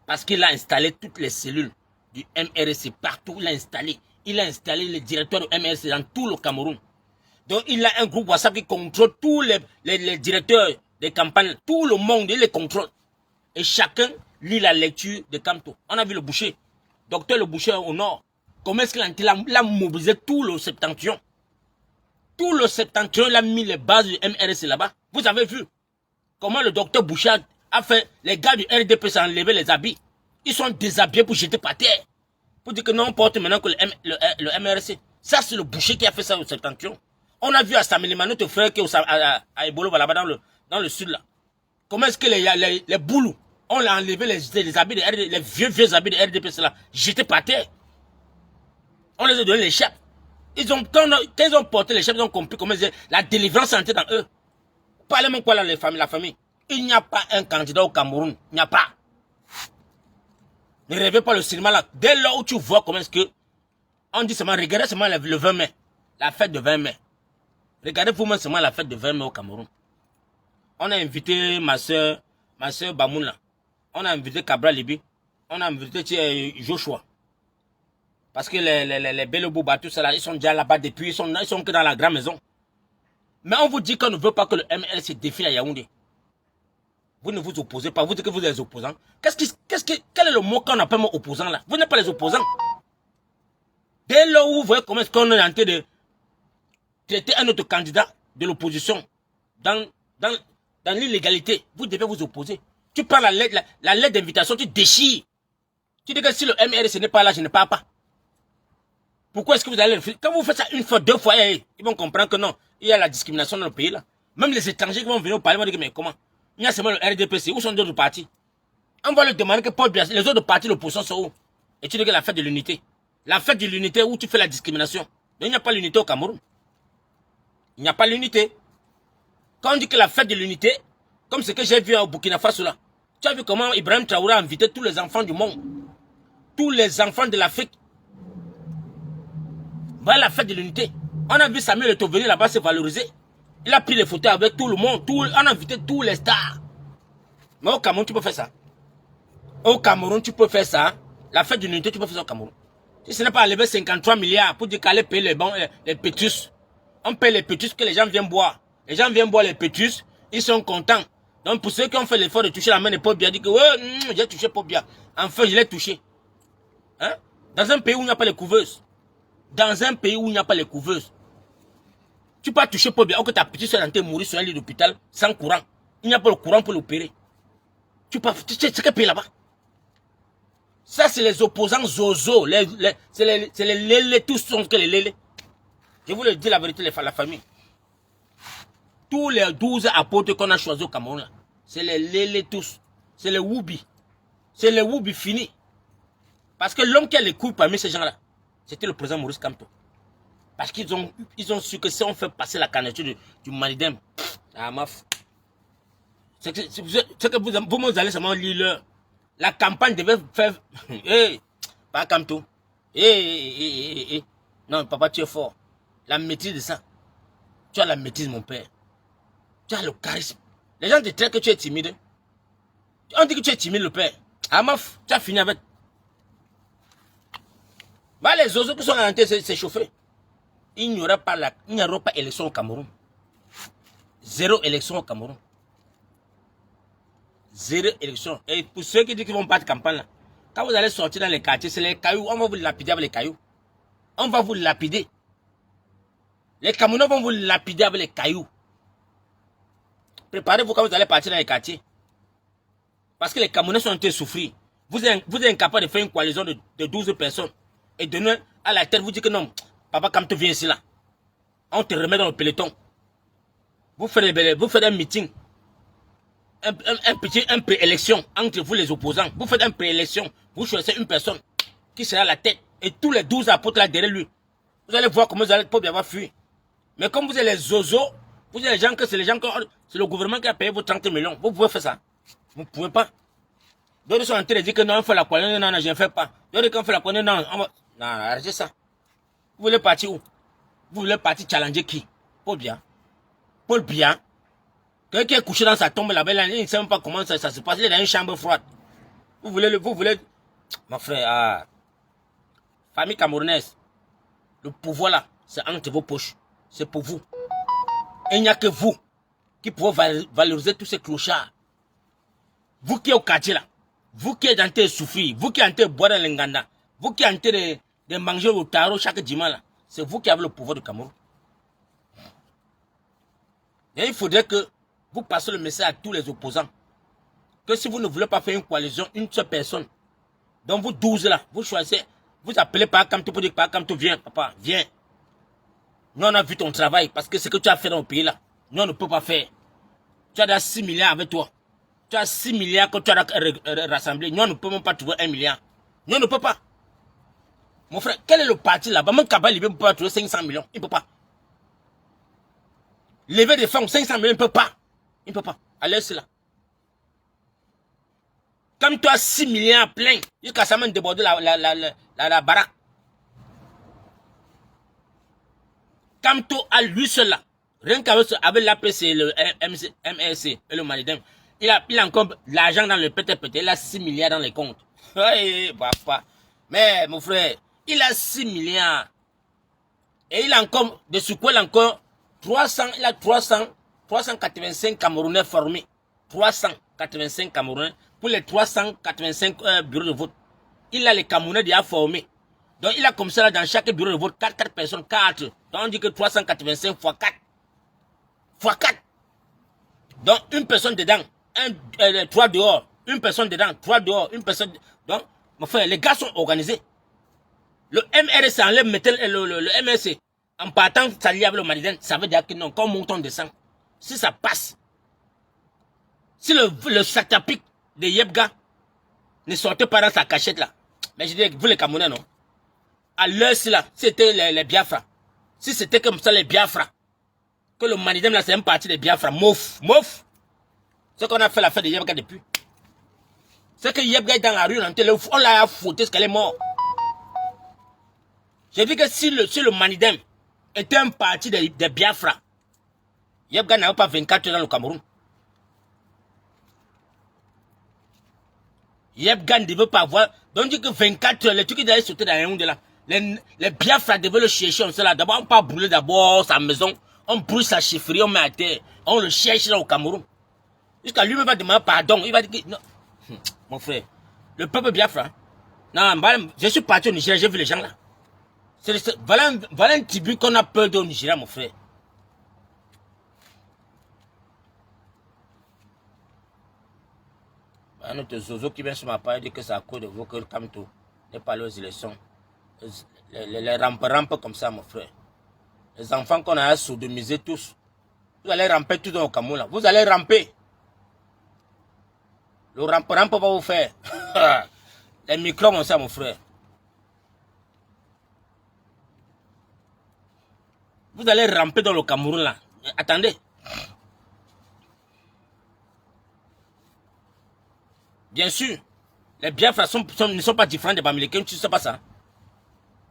Parce qu'il a installé toutes les cellules du MRC partout. Il a installé les directeurs du MRC dans tout le Cameroun. Donc il a un groupe WhatsApp qui contrôle tous les directeurs des campagnes. Tout le monde, il les contrôle. Et chacun lit la lecture de Kamto. On a vu le boucher. Docteur le boucher au nord. Comment est-ce qu'il a mobilisé tout le septentrion? Tout le septentrion, il a mis les bases du MRC là-bas. Vous avez vu comment le docteur Bouchard a fait. Les gars du RDP s'en enlevé les habits. Ils sont déshabillés pour jeter par terre. Pour dire que non, on porte maintenant que le MRC. Ça, c'est le boucher qui a fait ça au septentrion. On a vu à Saméléma, notre frère qui est à Ebolo, là-bas dans le sud là. Comment est-ce que les boulous, on a enlevé les habits de RDP, les vieux habits de RDP là, jetés par terre. On les a donné les chefs. Quand ils ont porté les chefs, ils ont compris comment la délivrance est entrée dans eux. Parlez-moi quoi là, la famille. Il n'y a pas un candidat au Cameroun. Il n'y a pas. Ne rêvez pas le cinéma là. Dès lors où tu vois comment est-ce que on dit seulement, regardez seulement le 20 mai. La fête de 20 mai. Regardez vous-même seulement la fête de 20 mai au Cameroun. On a invité ma soeur Bamoun là. On a invité Cabral Libi. On a invité Joshua. Parce que les Belobouba, tout ça là, ils sont déjà là-bas depuis, ils sont que dans la grande maison. Mais on vous dit qu'on ne veut pas que le MLC défile à Yaoundé. Vous ne vous opposez pas, vous dites que vous êtes les opposants. Quel est le mot qu'on appelle opposant là? Vous n'êtes pas les opposants. Dès lors où vous voyez comment est-ce qu'on est en train de traiter un autre candidat de l'opposition dans l'illégalité, vous devez vous opposer. Tu prends la lettre d'invitation, tu déchires. Tu dis que si le MRC n'est pas là, je ne pars pas. Pourquoi est-ce que vous allez refuser? Quand vous faites ça une fois, deux fois, ils vont comprendre que non, il y a la discrimination dans le pays là. Même les étrangers qui vont venir au Parlement vont dire mais comment? Il y a seulement le RDPC, où sont d'autres partis? On va leur demander que Paul Biya, les autres partis de l'opposition sont où? Et tu dis que la fête de l'unité. La fête de l'unité où tu fais la discrimination. Donc il n'y a pas l'unité au Cameroun. Il n'y a pas l'unité. Quand on dit que la fête de l'unité, comme ce que j'ai vu au Burkina Faso là, tu as vu comment Ibrahim Traoré a invité tous les enfants du monde. Tous les enfants de l'Afrique. Voilà la fête de l'unité. On a vu Samuel Eto'o venir là-bas se valoriser. Il a pris les photos avec tout le monde. On a invité tous les stars. Mais au Cameroun, tu peux faire ça. Au Cameroun, tu peux faire ça. La fête de l'unité, tu peux faire ça au Cameroun. Si ce n'est pas enlever 53 milliards pour dire qu'aller payer les pétus. On paye les pétus que les gens viennent boire. Les gens viennent boire les pétus. Ils sont contents. Donc pour ceux qui ont fait l'effort de toucher la main de Paul Biya, disent que ouais, j'ai touché Paul Biya. Enfin, je l'ai touché. Hein? Dans un pays où il n'y a pas les couveuses. Dans un pays où il n'y a pas les couveuses. Tu peux pas toucher Paul Biya, ou que ta petite soeur est en train de mourir sur un lit d'hôpital sans courant. Il n'y a pas le courant pour l'opérer. Tu sais quel pays là-bas? Ça, c'est les opposants zozo. C'est les lélés, tous sont que les lélés. Je vous le dis la vérité, la famille. Tous les 12 apôtres qu'on a choisis au Cameroun, c'est les lélés tous. C'est les woubi. C'est les woubi finis. Parce que l'homme qui a les couilles parmi ces gens-là, c'était le président Maurice Kamto. Parce qu'ils ont su que si on fait passer la candidature du Manidem, c'est que vous allez seulement lire la campagne devait faire. Pas Kamto. Non, papa, tu es fort. La maîtrise de ça. Tu as la maîtrise, mon père. Tu as le charisme. Les gens te traitent que tu es timide. On dit que tu es timide, le père. Tu as fini avec. Va les autres qui sont en train de s'échauffer. Il n'y aura pas élection au Cameroun. Zéro élection au Cameroun. Zéro élection. Et pour ceux qui disent qu'ils vont pas de campagne, là, quand vous allez sortir dans les quartiers, c'est les cailloux. On va vous lapider avec les cailloux. On va vous lapider. Les Camerounais vont vous lapider avec les cailloux. Préparez-vous quand vous allez partir dans les quartiers. Parce que les Camerounais sont en train de souffrir. Vous êtes incapable de faire une coalition de 12 personnes. Et donner à la tête, vous dites que non, papa Kamto vient ici là. On te remet dans le peloton. Vous faites un meeting. un préélection entre vous les opposants. Vous faites un préélection. Vous choisissez une personne qui sera la tête. Et tous les 12 apôtres là derrière lui. Vous allez voir comment vous allez pas bien avoir fui. Mais comme vous êtes les zozos, vous êtes les gens que c'est les gens que c'est le gouvernement qui a payé vos 30 millions. Vous pouvez faire ça. Vous ne pouvez pas. D'autres sont en train de dire que non, on fait la coalition. Non, non, je ne fais pas. D'autres qui ont fait la coalition. Non, non, arrêtez ça. Vous voulez partir où? Vous voulez partir challenger qui? Paul Biya. Paul Biya. Quelqu'un qui est couché dans sa tombe là-bas, il ne sait même pas comment ça se passe. Il est dans une chambre froide. Vous voulez, mon frère, famille camerounaise, le pouvoir là, c'est entre vos poches. C'est pour vous. Et il n'y a que vous qui pouvez valoriser tous ces clochards. Vous qui êtes au quartier là, vous qui êtes en train de souffrir, vous qui êtes en train de boire dans l'enganda, vous qui êtes en train de manger au tarot chaque dimanche là, c'est vous qui avez le pouvoir du Cameroun. Et il faudrait que vous passiez le message à tous les opposants. Que si vous ne voulez pas faire une coalition, une seule personne, donc vous 12 là, vous choisissez, vous appelez par Kamto pour dire par Kamto, viens, papa, viens. Nous on a vu ton travail, parce que ce que tu as fait dans le pays là, nous on ne peut pas faire. Tu as déjà 6 milliards avec toi. Tu as 6 milliards que tu as rassemblés. Nous on ne peut même pas trouver 1 milliard. Nous on ne peut pas. Mon frère, quel est le parti là-bas? Même Kabal, il ne peut pas trouver 500 millions. Il ne peut pas. Lever des fonds, 500 millions, il ne peut pas. Il ne peut pas. Allez, c'est là. Comme tu as 6 milliards plein, jusqu'à ça même déborder la baraque. Comme tu as lui seul là, rien qu'avec l'APC, le MRC et le Malidem, il a encore l'argent dans le PTPT, il a 6 milliards dans les comptes. Hey, papa. Mais mon frère, il a 6 milliards. Et il a encore, de ce quoi il a encore 385 Camerounais formés. 385 Camerounais pour les 385 bureaux de vote. Il a les Camerounais déjà formés. Donc il a comme ça là, dans chaque bureau de vote 4 personnes, 4. Donc on dit que 385 fois 4. Fois 4. Donc une personne dedans, 3 dehors, une personne dedans, 3 dehors, une personne. Donc, mon frère, les gars sont organisés. Le MRC enlève, le MRC, en partant s'allier avec le Maliden, ça veut dire que non, quand on monte, on descend. Si ça passe, si le satapic de Yebga ne sortait pas dans sa cachette là, mais je dis, vous les Camerounais, non? À l'heure, là, c'était les Biafra. Si c'était comme ça, les Biafra, que le Manidem là, c'est un parti des Biafra, mouf. Ce qu'on a fait l'affaire de Yebga depuis. C'est que Yebga est dans la rue, on l'a foutu parce qu'elle est morte. J'ai dit que si le Manidem était un parti des Biafra, Yebga n'avait pas 24 heures dans le Cameroun. Yebga ne devait pas avoir. Donc, on dit que 24 heures, les trucs qui allaient sauter dans les ondes là. Les Biafra devaient le chercher, on sait là. D'abord, on ne peut pas brûler d'abord sa maison. On brûle sa chefferie, on met à terre. On le cherche là au Cameroun. Jusqu'à lui-même va demander pardon. Il va dire que. Non. Mon frère, le peuple Biafra. Non, je suis parti au Nigeria, j'ai vu les gens là. Voilà un tribu qu'on a peur de au Nigeria, mon frère. Notre Zozo qui vient sur ma part dit que c'est à cause de vous que le Kamto n'est pas aux élections. Les rampes comme ça, mon frère. Les enfants qu'on a sodomisés tous. Vous allez ramper tout dans le Cameroun là. Vous allez ramper. Le rampe va vous faire. Les microbes comme ça, mon frère. Vous allez ramper dans le Cameroun là. Attendez. Bien sûr, les Biafra ne sont pas différents des Bamilekens, tu ne sais pas ça.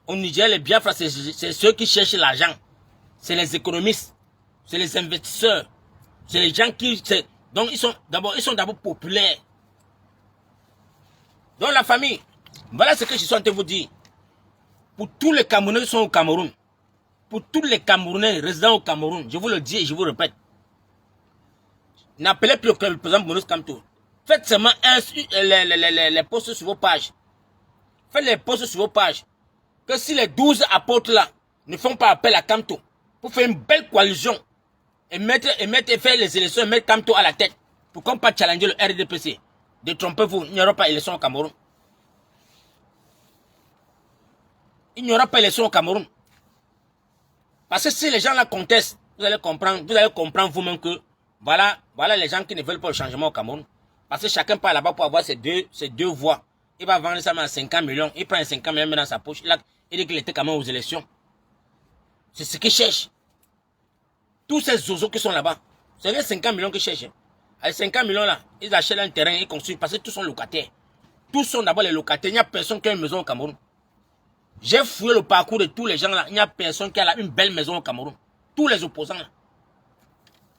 Au Niger, les Biafra, c'est ceux qui cherchent l'argent. C'est les économistes, c'est les investisseurs, c'est les gens qui... Donc, ils sont d'abord populaires. Donc, la famille, voilà ce que je suis en train de vous dire. Pour tous les Camerounais qui sont au Cameroun, pour tous les Camerounais résidant au Cameroun, je vous le dis et je vous le répète, n'appelez plus le président Maurice Kamto. Faites seulement les posts sur vos pages. Faites les posts sur vos pages. Que si les 12 apôtres là ne font pas appel à Kamto pour faire une belle coalition et faire les élections et mettre Kamto à la tête, pourquoi pas challenger le RDPC? Détrompez-vous, il n'y aura pas d'élection au Cameroun. Il n'y aura pas d'élection au Cameroun. Parce que si les gens là contestent, vous allez comprendre vous-même que Voilà les gens qui ne veulent pas le changement au Cameroun. Parce que chacun part là-bas pour avoir ses deux voix. Il va vendre ça à 50 millions. Il prend 50 millions dans sa poche. Il dit qu'il était quand même aux élections. C'est ce qu'il cherche. Tous ces zozos qui sont là-bas, c'est les 50 millions qu'ils cherchent. Les 50 millions là, ils achètent un terrain, ils construisent parce que tous sont locataires. Tous sont d'abord les locataires. Il n'y a personne qui a une maison au Cameroun. J'ai fouillé le parcours de tous les gens là. Il n'y a personne qui a là une belle maison au Cameroun. Tous les opposants là.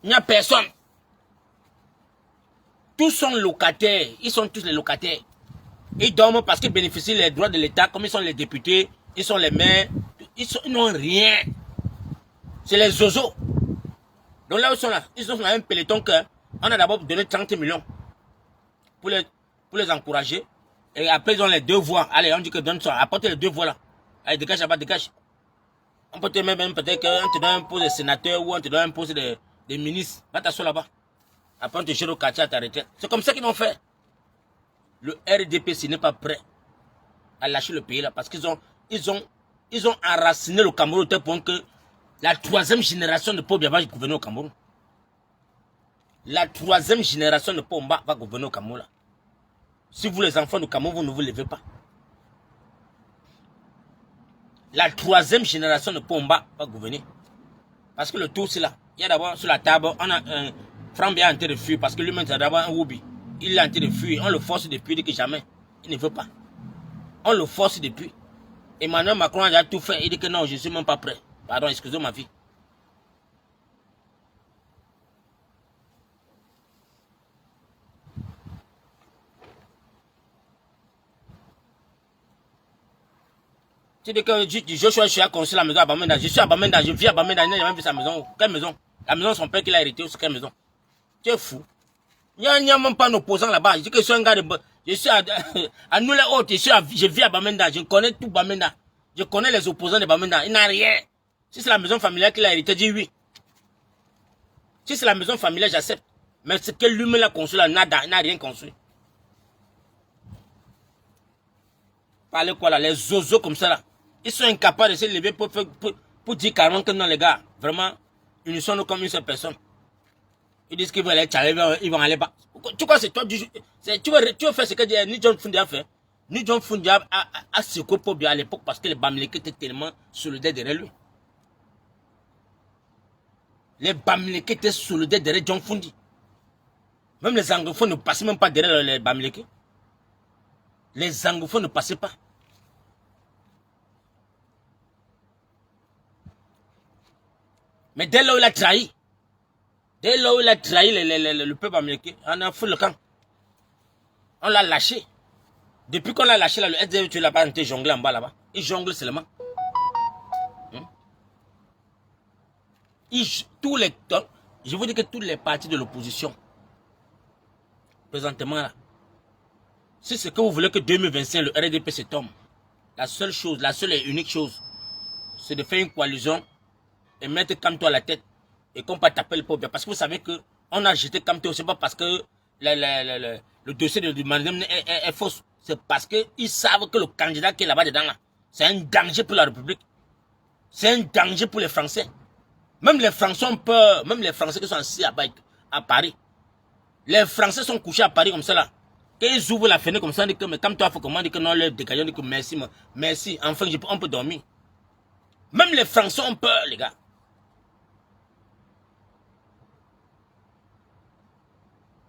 Il n'y a personne. Tous sont locataires. Ils sont tous les locataires. Ils dorment parce qu'ils bénéficient des droits de l'État. Comme ils sont les députés, ils sont les maires. Ils n'ont rien. C'est les zozos. Donc là où ils sont là, ils sont dans un peloton que on a d'abord donné 30 millions pour les encourager. Et après, ils ont les deux voix. Allez, on dit que donne ça. Apportez les deux voix là. Allez, dégage là-bas, dégage. On peut te même peut-être qu'on te donne un poste de sénateur ou on te donne un poste de ministre. Va t'asseoir là-bas. Après, on te gère au quartier à ta retraite. C'est comme ça qu'ils vont faire. Le RDPC n'est pas prêt à lâcher le pays là parce qu'ils ont enraciné le Cameroun au tel point que la troisième génération de Paul Biya va gouverner au Cameroun. La troisième génération de Paul Biya va gouverner au Cameroun là. Si vous les enfants du Cameroun, vous ne vous levez pas. La troisième génération de Paul Biya va gouverner. Parce que le tout c'est là. Il y a d'abord sur la table, on a un Franck Biya en train de fuir parce que lui-même c'est d'abord un Woubi. Il est en train de fuir. On le force depuis, il dit que jamais. Il ne veut pas. On le force depuis. Emmanuel Macron a déjà tout fait. Il dit que non, je ne suis même pas prêt. Pardon, excusez ma vie. Tu dis que Joshua, je suis à construire la maison à Bamenda. Je suis à Bamenda, je vis à Bamenda. Il n'a jamais vu sa maison. Quelle maison? La maison de son père qu'il a hérité, c'est quelle maison? Tu es fou. Il n'y a même pas un opposant là-bas. Je dis que je suis un gars de... Je suis à nous les autres, je vis à Bamenda. Je connais tout Bamenda. Je connais les opposants de Bamenda. Il n'a rien. Si c'est la maison familiale qu'il a hérité, dis oui. Si c'est la maison familiale, j'accepte. Mais ce que lui-même a construit là, nada, il n'a rien construit. Parlez quoi là, les zozos comme ça là. Ils sont incapables de se lever pour dire carrément que non les gars, vraiment, ils ne sont comme une seule personne. Ils disent qu'ils vont aller challenger, ils vont aller bas. Tu crois que c'est toi, tu veux faire ce que Ni John Fundi a fait. Ni John Fundi a secoué pour bien à l'époque parce que les Bamileke étaient tellement solidaires derrière lui. Les Bamileke étaient solidaires derrière John Fundi. Même les anglophones ne passaient même pas derrière les Bamileke. Les anglophones ne passaient pas. Mais dès là où il a trahi, le peuple américain, on a fait le camp. On l'a lâché. Depuis qu'on l'a lâché, là, le SDF, tu l'as pas été jonglé en bas là-bas. Il jongle seulement. Je vous dis que tous les partis de l'opposition, présentement là, si c'est que vous voulez que 2025, le RDP se tombe, la seule et unique chose, c'est de faire une coalition et mettre Kamto à la tête et qu'on peut taper le peuple. Parce que vous savez qu'on a jeté Kamto, c'est pas parce que le dossier du Mandem est faux. C'est parce qu'ils savent que le candidat qui est là-bas dedans, là, c'est un danger pour la République. C'est un danger pour les Français. Même les Français ont peur, même les Français qui sont assis à Paris. Les Français sont couchés à Paris comme ça là. Quand ils ouvrent la fenêtre comme ça, on dit que mais comme toi, il faut comment dire que non, leur dégage, on dit que merci, merci, enfin on peut dormir. Même les Français ont peur, les gars.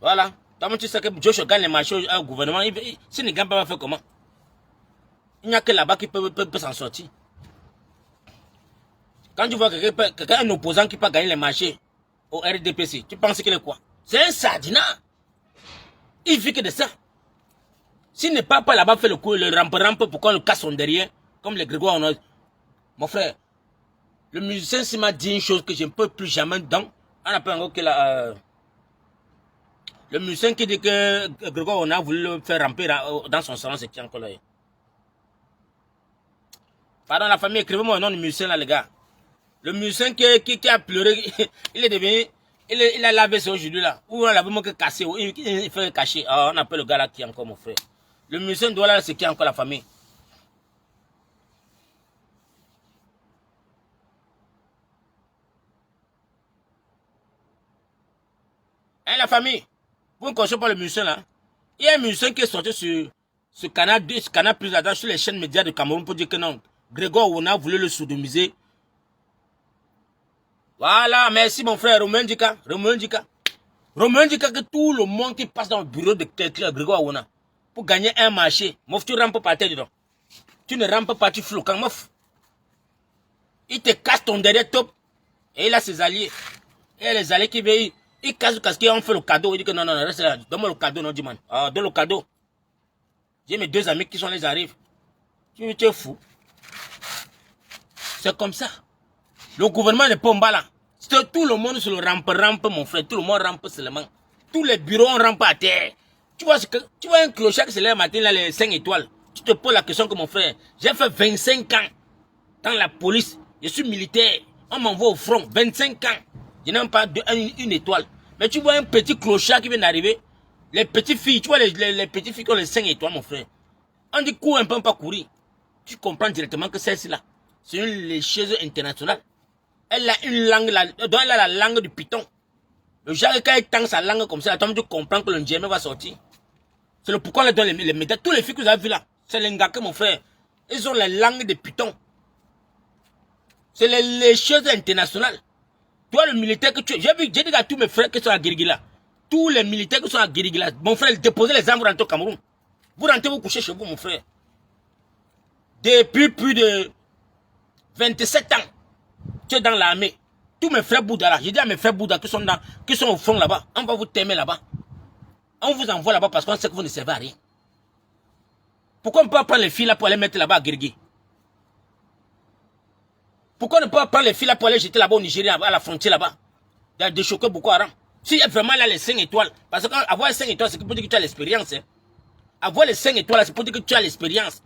Voilà. Donc tu sais que Joshua gagne les marchés au gouvernement. S'il ne gagne pas, il va faire comment? Il n'y a que là-bas qui peut s'en sortir. Quand tu vois quelqu'un, un opposant qui peut gagner les marchés au RDPC, tu penses qu'il est quoi? C'est un sardinat. Il vit que de ça. S'il n'est pas là-bas fait le coup, le rampe pour qu'on le casse son derrière, comme les Grégoire. Mon frère, le musicien s'il m'a dit une chose que je ne peux plus jamais dans. On appelle encore que le musicien qui dit que Grégoire on a voulu le faire ramper dans son salon, c'est qui encore là? Pardon, la famille, écrivez-moi un nom du musicien là, les gars. Le musicien qui a pleuré, il est devenu, il a lavé ça aujourd'hui là. Ou on l'a vraiment cassé, il fait cacher. Oh, on appelle le gars là qui est encore mon frère. Le musicien doit là, c'est qui encore la famille? Hein, la famille, vous ne connaissez pas le musicien là? Il y a un musicien qui est sorti sur ce canal 2, ce canal plus là sur les chaînes médias de Cameroun pour dire que non, Grégoire Ouna voulait le sodomiser. Voilà, merci mon frère Romain Dika. Romain Dika. Romain Dika que tout le monde qui passe dans le bureau de Grégoire Ouna pour gagner un marché, mouf, tu rampes pas tête dedans. Tu ne rampes pas, tu flous quand mouf. Il te casse ton derrière top. Et il a ses alliés. Et les alliés qui veillent, ils cassent parce qu'ils ont fait le cadeau. Il dit que non, non, non, reste là. Donne-moi le cadeau, non, dis-moi. Ah, donne le cadeau. J'ai mes 2 amis qui sont les arrivent. Tu es fou. C'est comme ça. Le gouvernement n'est pas en bas là. Tout le monde se le rampe, mon frère. Tout le monde rampe seulement. Tous les bureaux on rampe à terre. Tu vois un clochard qui se lève le matin, là, les 5 étoiles. Tu te poses la question que mon frère, j'ai fait 25 ans dans la police. Je suis militaire. On m'envoie au front. 25 ans. Je n'ai même pas une étoile. Mais tu vois un petit clochard qui vient d'arriver. Les petites filles, tu vois les petites filles qui ont les 5 étoiles, mon frère. On dit cours un peu, pas courir. Tu comprends directement que celle-ci-là, c'est une lécheuse internationale. Elle a une langue, donc elle a la langue du python. Le genre, quand elle tend sa langue comme ça, tu comprends que le Ndjémé va sortir. C'est le pourquoi on leur donne les médailles. Tous les filles que vous avez vues là, c'est les Ngaka, mon frère. Ils ont la langue des pythons. C'est les lécheuses internationales. Toi, le militaire que tu es, j'ai dit à tous mes frères qui sont à Guiriguila, tous les militaires qui sont à Guiriguila, mon frère, déposez les armes, vous rentrez au Cameroun. Vous rentrez vous coucher chez vous, mon frère. Depuis plus de 27 ans, tu es dans l'armée. Tous mes frères Bouddha là, j'ai dit à mes frères Bouddha qui sont au fond là-bas, on va vous t'aimer là-bas. On vous envoie là-bas parce qu'on sait que vous ne servez à rien. Pourquoi on ne peut pas prendre les filles là pour aller mettre là-bas à Guirigui? Pourquoi on ne peut pas prendre les filles là pour aller jeter là-bas au Nigeria, à la frontière là-bas? De choquer Boko Haram. Si vraiment là les 5 étoiles, parce qu'avoir 5 étoiles, c'est pour dire que tu as l'expérience. Hein. Avoir les 5 étoiles, c'est pour dire que tu as l'expérience.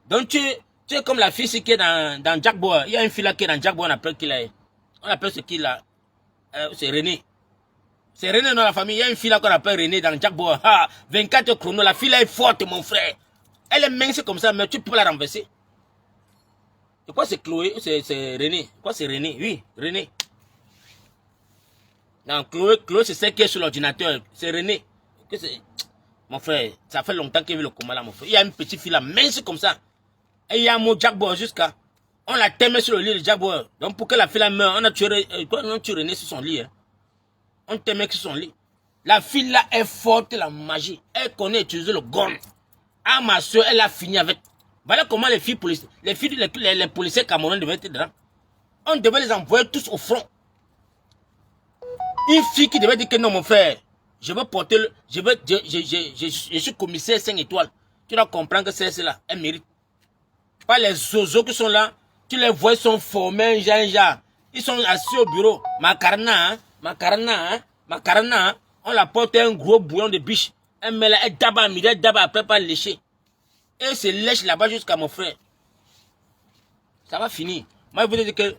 Donc tu es comme la fille qui est dans Jack Boy. Il y a une fille là qui est dans Jack Boy, on appelle ce qu'il a. C'est René. C'est René dans la famille. Il y a une fille là qu'on appelle René dans Jack Boy. 24 chronos. La fille là est forte, mon frère. Elle est mince comme ça, mais tu peux la renverser. Et quoi c'est Chloé? C'est René. Quoi c'est René? Oui, René. Non, Chloé c'est celle qui est sur l'ordinateur. C'est René. Mon frère, ça fait longtemps qu'il veut le coma là, mon frère. Il y a une petite fille là, mince comme ça. Et il y a un mot Jack Boy jusqu'à. On l'a tellement sur le lit de Jack Boy. Donc pour que la fille là meure, on a tué René sur son lit. Hein. On t'aimait sur son lit. La fille là est forte, la magie. Elle connaît utiliser le gun. Ah ma soeur, elle a fini avec. Voilà comment les policiers camerounais devaient être dedans. On devait les envoyer tous au front. Une fille qui devait dire que non mon frère, je veux porter le. Je suis commissaire 5 étoiles. Tu dois comprendre que c'est cela, elle mérite. Pas les zozos qui sont là, tu les vois, ils sont formés, genre. Ils sont assis au bureau. Macarena, on la porte un gros bouillon de biche. Elle met là, elle d'abord à midi, elle d'abord après pas lécher. Et se lèche là-bas jusqu'à mon frère. Ça va finir. Moi, je vous dis que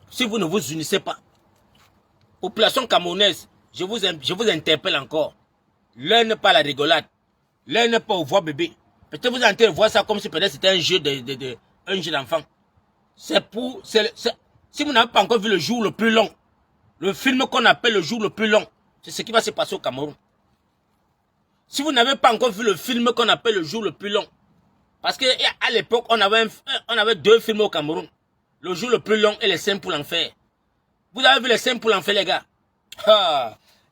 si vous ne vous unissez pas, population camerounaise, je vous interpelle encore. L'un n'est pas la rigolade. L'un n'est pas au voir bébé. Peut-être vous êtes en train de voir ça comme si peut-être c'était un jeu d'enfant. Si vous n'avez pas encore vu le jour le plus long, le film qu'on appelle le jour le plus long, c'est ce qui va se passer au Cameroun. Si vous n'avez pas encore vu le film qu'on appelle le jour le plus long, parce qu'à l'époque, on avait 2 films au Cameroun. Le jour le plus long et les 5 pour l'enfer. Vous avez vu les 5 pour l'enfer, les gars?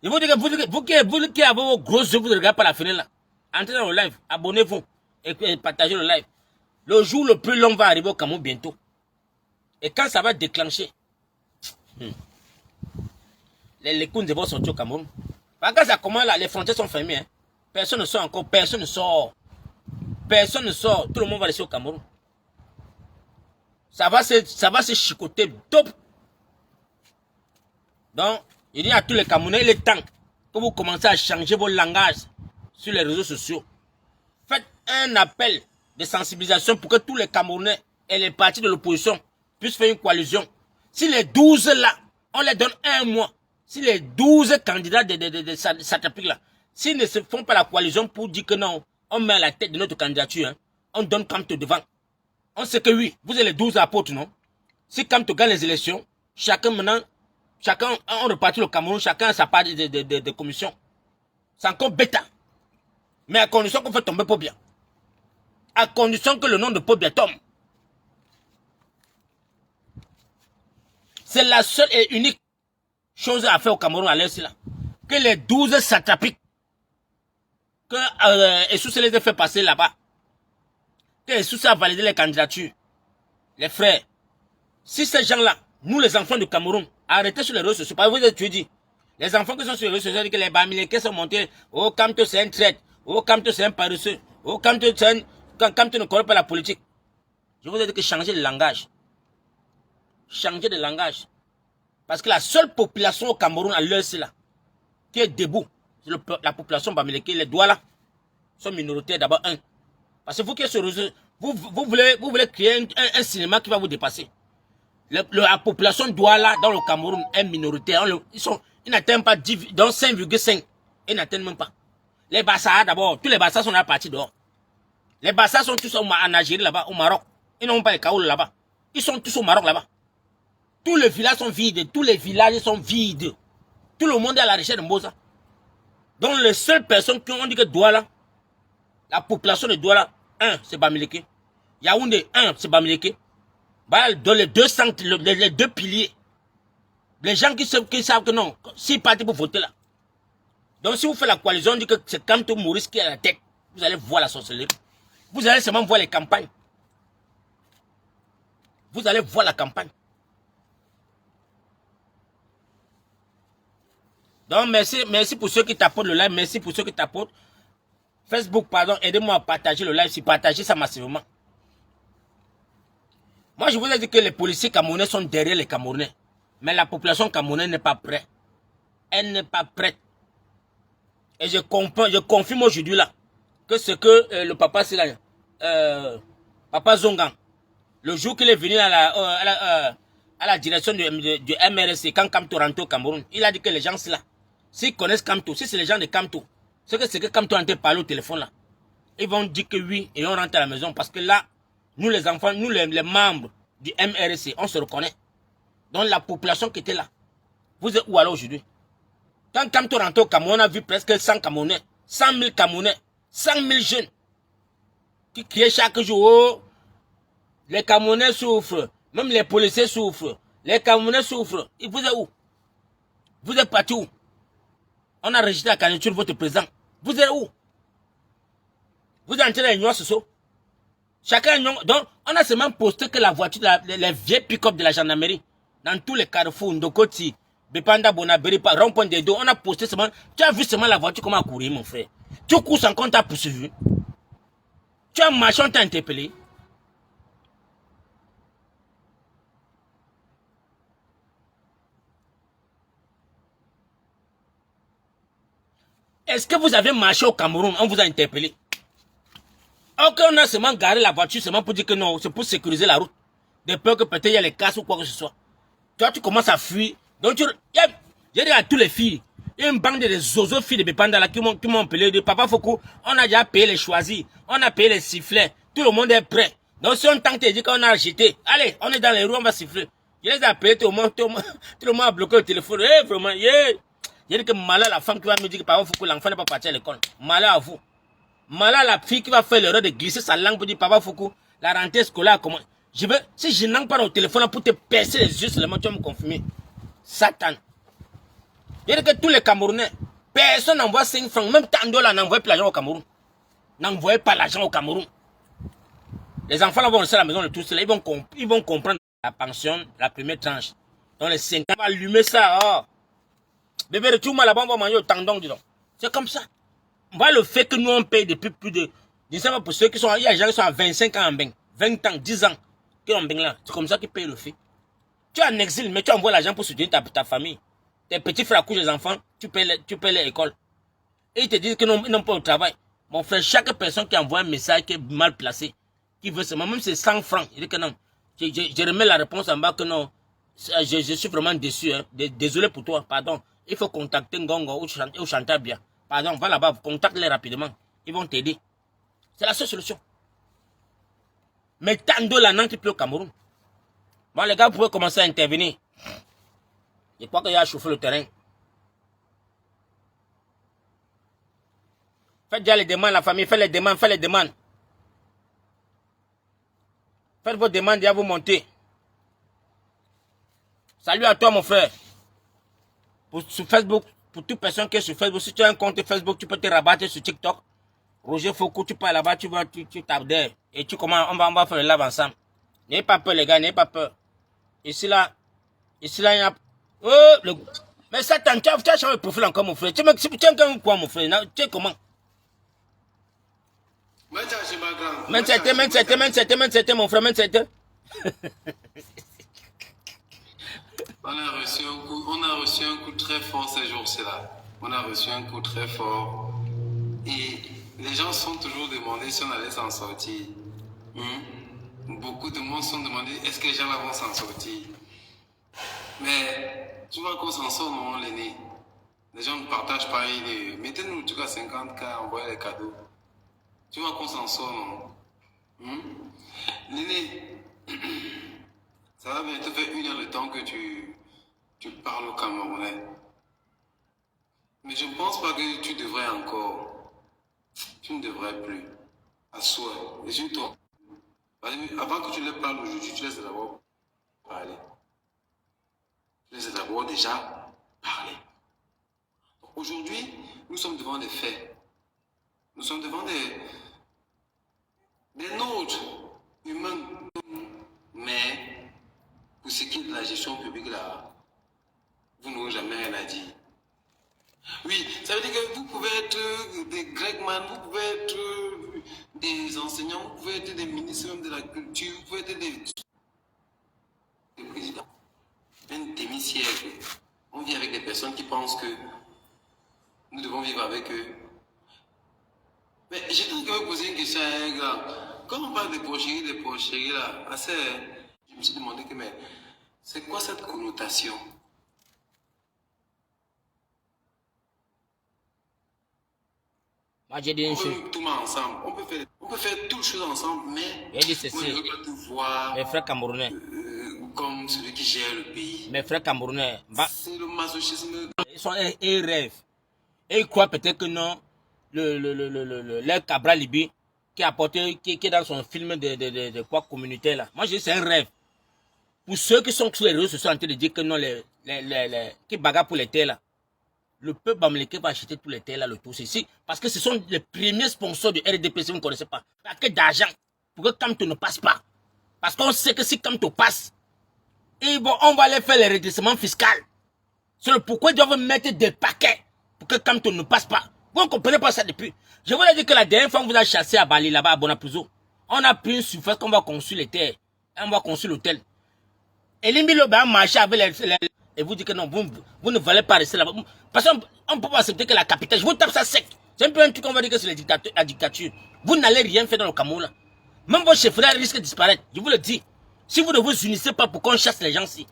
Je vous dis que vous qui avez vos gros yeux, vous ne regardez pas la fenêtre là. Entrez dans le live, abonnez-vous et partagez le live. Le jour le plus long va arriver au Cameroun bientôt. Et quand ça va déclencher, les coups vont sortir au Cameroun. Parce que ça commence là, les frontières sont fermées. Hein. Personne ne sort encore, personne ne sort. Personne ne sort, tout le monde va rester au Cameroun. Ça va se chicoter. Top. Donc, il dit à tous les Camerounais, il est temps que vous commencez à changer vos langages sur les réseaux sociaux. Faites un appel de sensibilisation pour que tous les Camerounais et les partis de l'opposition puissent faire une coalition. Si les 12 là, on les donne un mois. Si les 12 candidats de Satapic là, s'ils ne se font pas la coalition pour dire que non, on met à la tête de notre candidature, hein, on donne Kamto devant. On sait que oui, vous êtes les 12 apôtres, non? Si Kamto gagne les élections, chacun maintenant, Chacun, on repartit le Cameroun, chacun a sa part de commission. C'est encore bêta. Mais à condition qu'on fait tomber Pobia. À condition que le nom de Pobia tombe. C'est la seule et unique chose à faire au Cameroun à l'heure là. Que les 12 satrapiques que Essousse les a fait passer là-bas. Que Essousse a validé les candidatures. Les frères. Si ces gens-là, nous les enfants du Cameroun, arrêtez sur les réseaux sociaux. Pas vous tu dis. Les enfants qui sont sur les réseaux sociaux disent que les Bamileke sont montés. Oh, Kamto c'est un traître. Oh, Kamto c'est un paresseux. Oh, Kamto ne connaît pas la politique. Je vous ai dit que changer de langage. Changer de langage. Parce que la seule population au Cameroun à l'heure là, qui est debout, c'est la population Bamileke. Les Douala sont minoritaires d'abord, un. Parce que vous qui êtes sur les réseaux, vous voulez créer un cinéma qui va vous dépasser. La population Douala dans le Cameroun est minoritaire. Ils n'atteignent pas 10, dans 5,5. Ils n'atteignent même pas. Les Bassa d'abord, tous les Bassa sont à partir dehors. Les Bassa sont tous en Algérie là-bas, au Maroc. Ils n'ont pas les Kaoul là-bas. Ils sont tous au Maroc là-bas. Tous les villages sont vides. Tous les villages sont vides. Tout le monde est à la recherche de Mbosa. Donc les seules personnes qui ont dit que Douala, la population de Douala, 1, c'est Bamileke. Yaoundé, 1, c'est Bamileke. Dans les deux centres, les deux piliers. Les gens qui savent que non, s'ils partent pour voter là. Donc si vous faites la coalition, on dit que c'est Kamto Maurice qui est à la tête. Vous allez voir la sorcellerie. Vous allez seulement voir les campagnes. Vous allez voir la campagne. Donc merci pour ceux qui tapotent le live, merci pour ceux qui tapotent. Facebook, pardon, aidez-moi à partager le live, si partagez ça massivement. Moi je vous ai dit que les policiers camerounais sont derrière les Camerounais. Mais la population camerounaise n'est pas prête. Elle n'est pas prête. Et je confirme aujourd'hui là, que ce que le papa c'est là, papa Zongan, le jour qu'il est venu à la direction du MRC, quand Kamto rentre au Cameroun, il a dit que les gens là, s'ils connaissent Kamto, si c'est les gens de Kamto, c'est que Kamto rentre parler au téléphone là, ils vont dire que oui et on rentre à la maison parce que là, nous les enfants, nous les membres du MRC, on se reconnaît. Donc la population qui était là, vous êtes où alors aujourd'hui? Quand Kamto rentre au Cameroun, on a vu presque 100 Camerounais, 100 000 Camerounais, 100 000 jeunes qui criaient chaque jour, oh, les Camerounais souffrent, même les policiers souffrent, les Camerounais souffrent. Et vous êtes où? Vous êtes partis où? On a rejeté la candidature de votre président. Vous êtes où? Vous êtes entré dans l'union socio. Chacun, donc, on a seulement posté que la voiture, les vieilles pick-up de la gendarmerie, dans tous les carrefours, Ndokoti, Bepanda, Bonaberi, Rond-Point des Dos, on a posté seulement. Tu as vu seulement la voiture comment courir, mon frère. Tu cours sans compte, tu as poursuivi. Tu as marché, on t'a interpellé. Est-ce que vous avez marché au Cameroun, on vous a interpellé? Ok, on a seulement garé la voiture seulement pour dire que non, c'est pour sécuriser la route. De peur que peut-être il y a les casses ou quoi que ce soit. Toi, tu commences à fuir. Donc, j'ai dit à toutes les filles, il y a une bande de zozo filles de Bepanda là qui m'ont appelé de Papa Foucault. On a déjà payé les choisis, on a payé les sifflets. Tout le monde est prêt. Donc, si on tente de dire qu'on a acheté, allez, on est dans les roues, on va siffler. Je les ai appelés, tout le monde a bloqué le téléphone. Eh, vraiment, yeah. J'ai dit que malheur la femme qui va me dire que Papa Foucault, l'enfant n'est pas parti à l'école. Malheur à vous. Malheur la fille qui va faire l'erreur de glisser sa langue pour dire Papa Foucault, la rentrée scolaire, comment. Si je n'entre pas au téléphone pour te percer les yeux seulement, tu vas me confirmer. Satan. Je dis que tous les Camerounais, personne n'envoie 5 francs, même Tandola n'envoie pas l'argent au Cameroun. N'envoyez pas l'argent au Cameroun. Les enfants là vont rester à la maison de tous cela, ils vont comprendre la pension, la première tranche. Dans les 5 ans, on va allumer ça. Oh. Bébé de tout mal là-bas, on va manger au tendon, dis donc. C'est comme ça. On va le fait que nous on paye depuis plus de. Je ne sais pas pour ceux qui sont. Il y a des gens qui sont à 25 ans en bain, 20 ans, 10 ans, qui sont en bain là. C'est comme ça qu'ils payent le fait. Tu es en exil, mais tu envoies l'argent pour soutenir ta famille. Tes petits frères accouchent des enfants, tu payes l'école. Et ils te disent qu'ils n'ont pas au travail. Mon frère, chaque personne qui envoie un message qui est mal placé, qui veut seulement, même c'est 100 francs, il dit que non. Je remets la réponse en bas que non. Je suis vraiment déçu. Hein. Désolé pour toi, pardon. Il faut contacter Ngongo ou chanter bien. Pardon, va là-bas, contacte-les rapidement. Ils vont t'aider. C'est la seule solution. Mais tant de la n'entre plus au Cameroun. Bon, les gars, vous pouvez commencer à intervenir. Je crois qu'il y a chauffé le terrain. Faites déjà les demandes, la famille, faites les demandes, faites les demandes. Faites vos demandes et à vous monter. Salut à toi, mon frère. Sur Facebook, pour toute personne qui est sur Facebook, si tu as un compte Facebook, tu peux te rabattre sur TikTok. Roger Foucault, tu pars là-bas, tu t'abdères. Et tu commences, on va faire le live ensemble. N'ayez pas peur, les gars, n'ayez pas peur. Ici, là, il y a... Oh, mais ça, tu as changé de profil encore, mon frère. Tu es quoi, mon frère? Tu es comment? C'était, mon frère, c'était. On a reçu un coup très fort ces jours-ci là. On a reçu un coup très fort. Et les gens sont toujours demandés si on allait s'en sortir. Beaucoup de monde sont demandés est-ce que les gens là vont s'en sortir. Mais tu vois qu'on s'en sort, non, l'aîné. Les gens ne partagent pas. Mettez-nous le truc à 50K, envoyez les cadeaux. Tu vois qu'on s'en sort, non? L'aîné, ça va bientôt faire 1 heure de temps que tu parles au Camerounais. Mais je ne pense pas que tu devrais encore. Tu ne devrais plus. À soi. Et sur toi. Avant que tu les parles aujourd'hui, tu laisses d'abord parler. Tu laisses d'abord déjà parler. Aujourd'hui, nous sommes devant des faits. Nous sommes devant des nôtres humains. Mais pour ce qui est de la gestion publique là, vous n'aurez jamais rien à dire. Oui, ça veut dire que vous pouvez être des Gregman, vous pouvez être des enseignants, vous pouvez être des ministres même de la culture, vous pouvez être des présidents. Un demi-siècle. On vit avec des personnes qui pensent que nous devons vivre avec eux. Mais j'ai tenté de me poser une question à un gars. Quand on parle des porcheries là, je me suis demandé que, mais c'est quoi cette connotation? Moi, j'ai dit une chose. On peut tout mettre ensemble. On peut faire toutes choses ensemble, mais j'ai dit ceci. on ne veut pas tout voir. Mes frères camerounais. Comme celui qui gère le pays. Mes frères camerounais. C'est le masochisme. Ils sont un rêve. Et ils croient peut-être que non. Le Cabral Libi qui est dans son film de quoi communautaire là. Moi, je dis c'est un rêve. Pour ceux qui sont sur les réseaux sociaux en train de dire que non, qui bagarrent pour les terres là. Le peuple bamileke va acheter tous les terres là, le tout ceci. Parce que ce sont les premiers sponsors du RDP, si vous ne connaissez pas. Parce que d'argent pour que Kamto ne passe pas. Parce qu'on sait que si Kamto passe, on va aller faire les redressements fiscaux. C'est le pourquoi ils doivent mettre des paquets pour que Kamto ne passe pas. Vous ne comprenez pas ça depuis. Je vous ai dit que la dernière fois on vous a chassé à Bali, là-bas à Bonapouzo, on a pris une surface qu'on va construire les terres. On va construire l'hôtel. Et l'Imbilo a marché avec les... Et vous dites que non, vous ne valez pas rester là-bas. Parce qu'on ne peut pas accepter que la capitale, je vous tape ça sec. C'est un peu un truc qu'on va dire que c'est la dictature. Vous n'allez rien faire dans le Cameroun. Même vos chefs risquent de disparaître. Je vous le dis. Si vous ne vous unissez pas pour qu'on chasse les gens-ci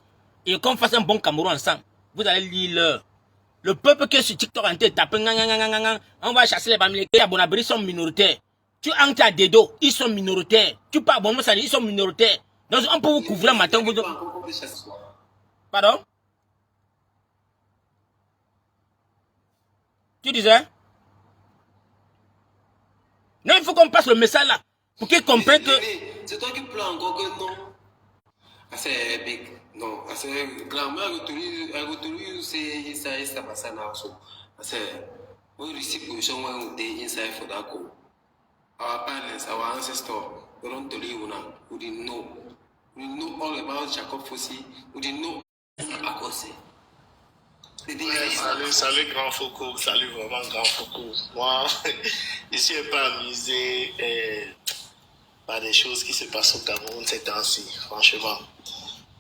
et qu'on fasse un bon Cameroun ensemble, vous allez lire l'heure. Le peuple qui est sur TikTok en tête tape, on va chasser les Bamileke à Bonabri, ils sont minoritaires. Tu entres à Dedo, ils sont minoritaires. Tu pars à Bonabri, ils sont minoritaires. Donc on peut vous couvrir matin. Pardon? Tu disais? Non, il faut qu'on passe le message là. Pour qu'ils comprennent que... C'est toi qui pleures encore que non. C'est big. Non, c'est grand-mère a retenu c'est ça passe à Nassau. C'est on receive position when they inside for that goal. Our parents, our ancestors, they don't tell you now. We didn't know. We know all about Jacob Fossi. We didn't know à quoi c'est. Salut Grand Foucault, salut vraiment Grand Foucault. Moi, je suis un peu amusé par des choses qui se passent au Cameroun ces temps-ci, franchement.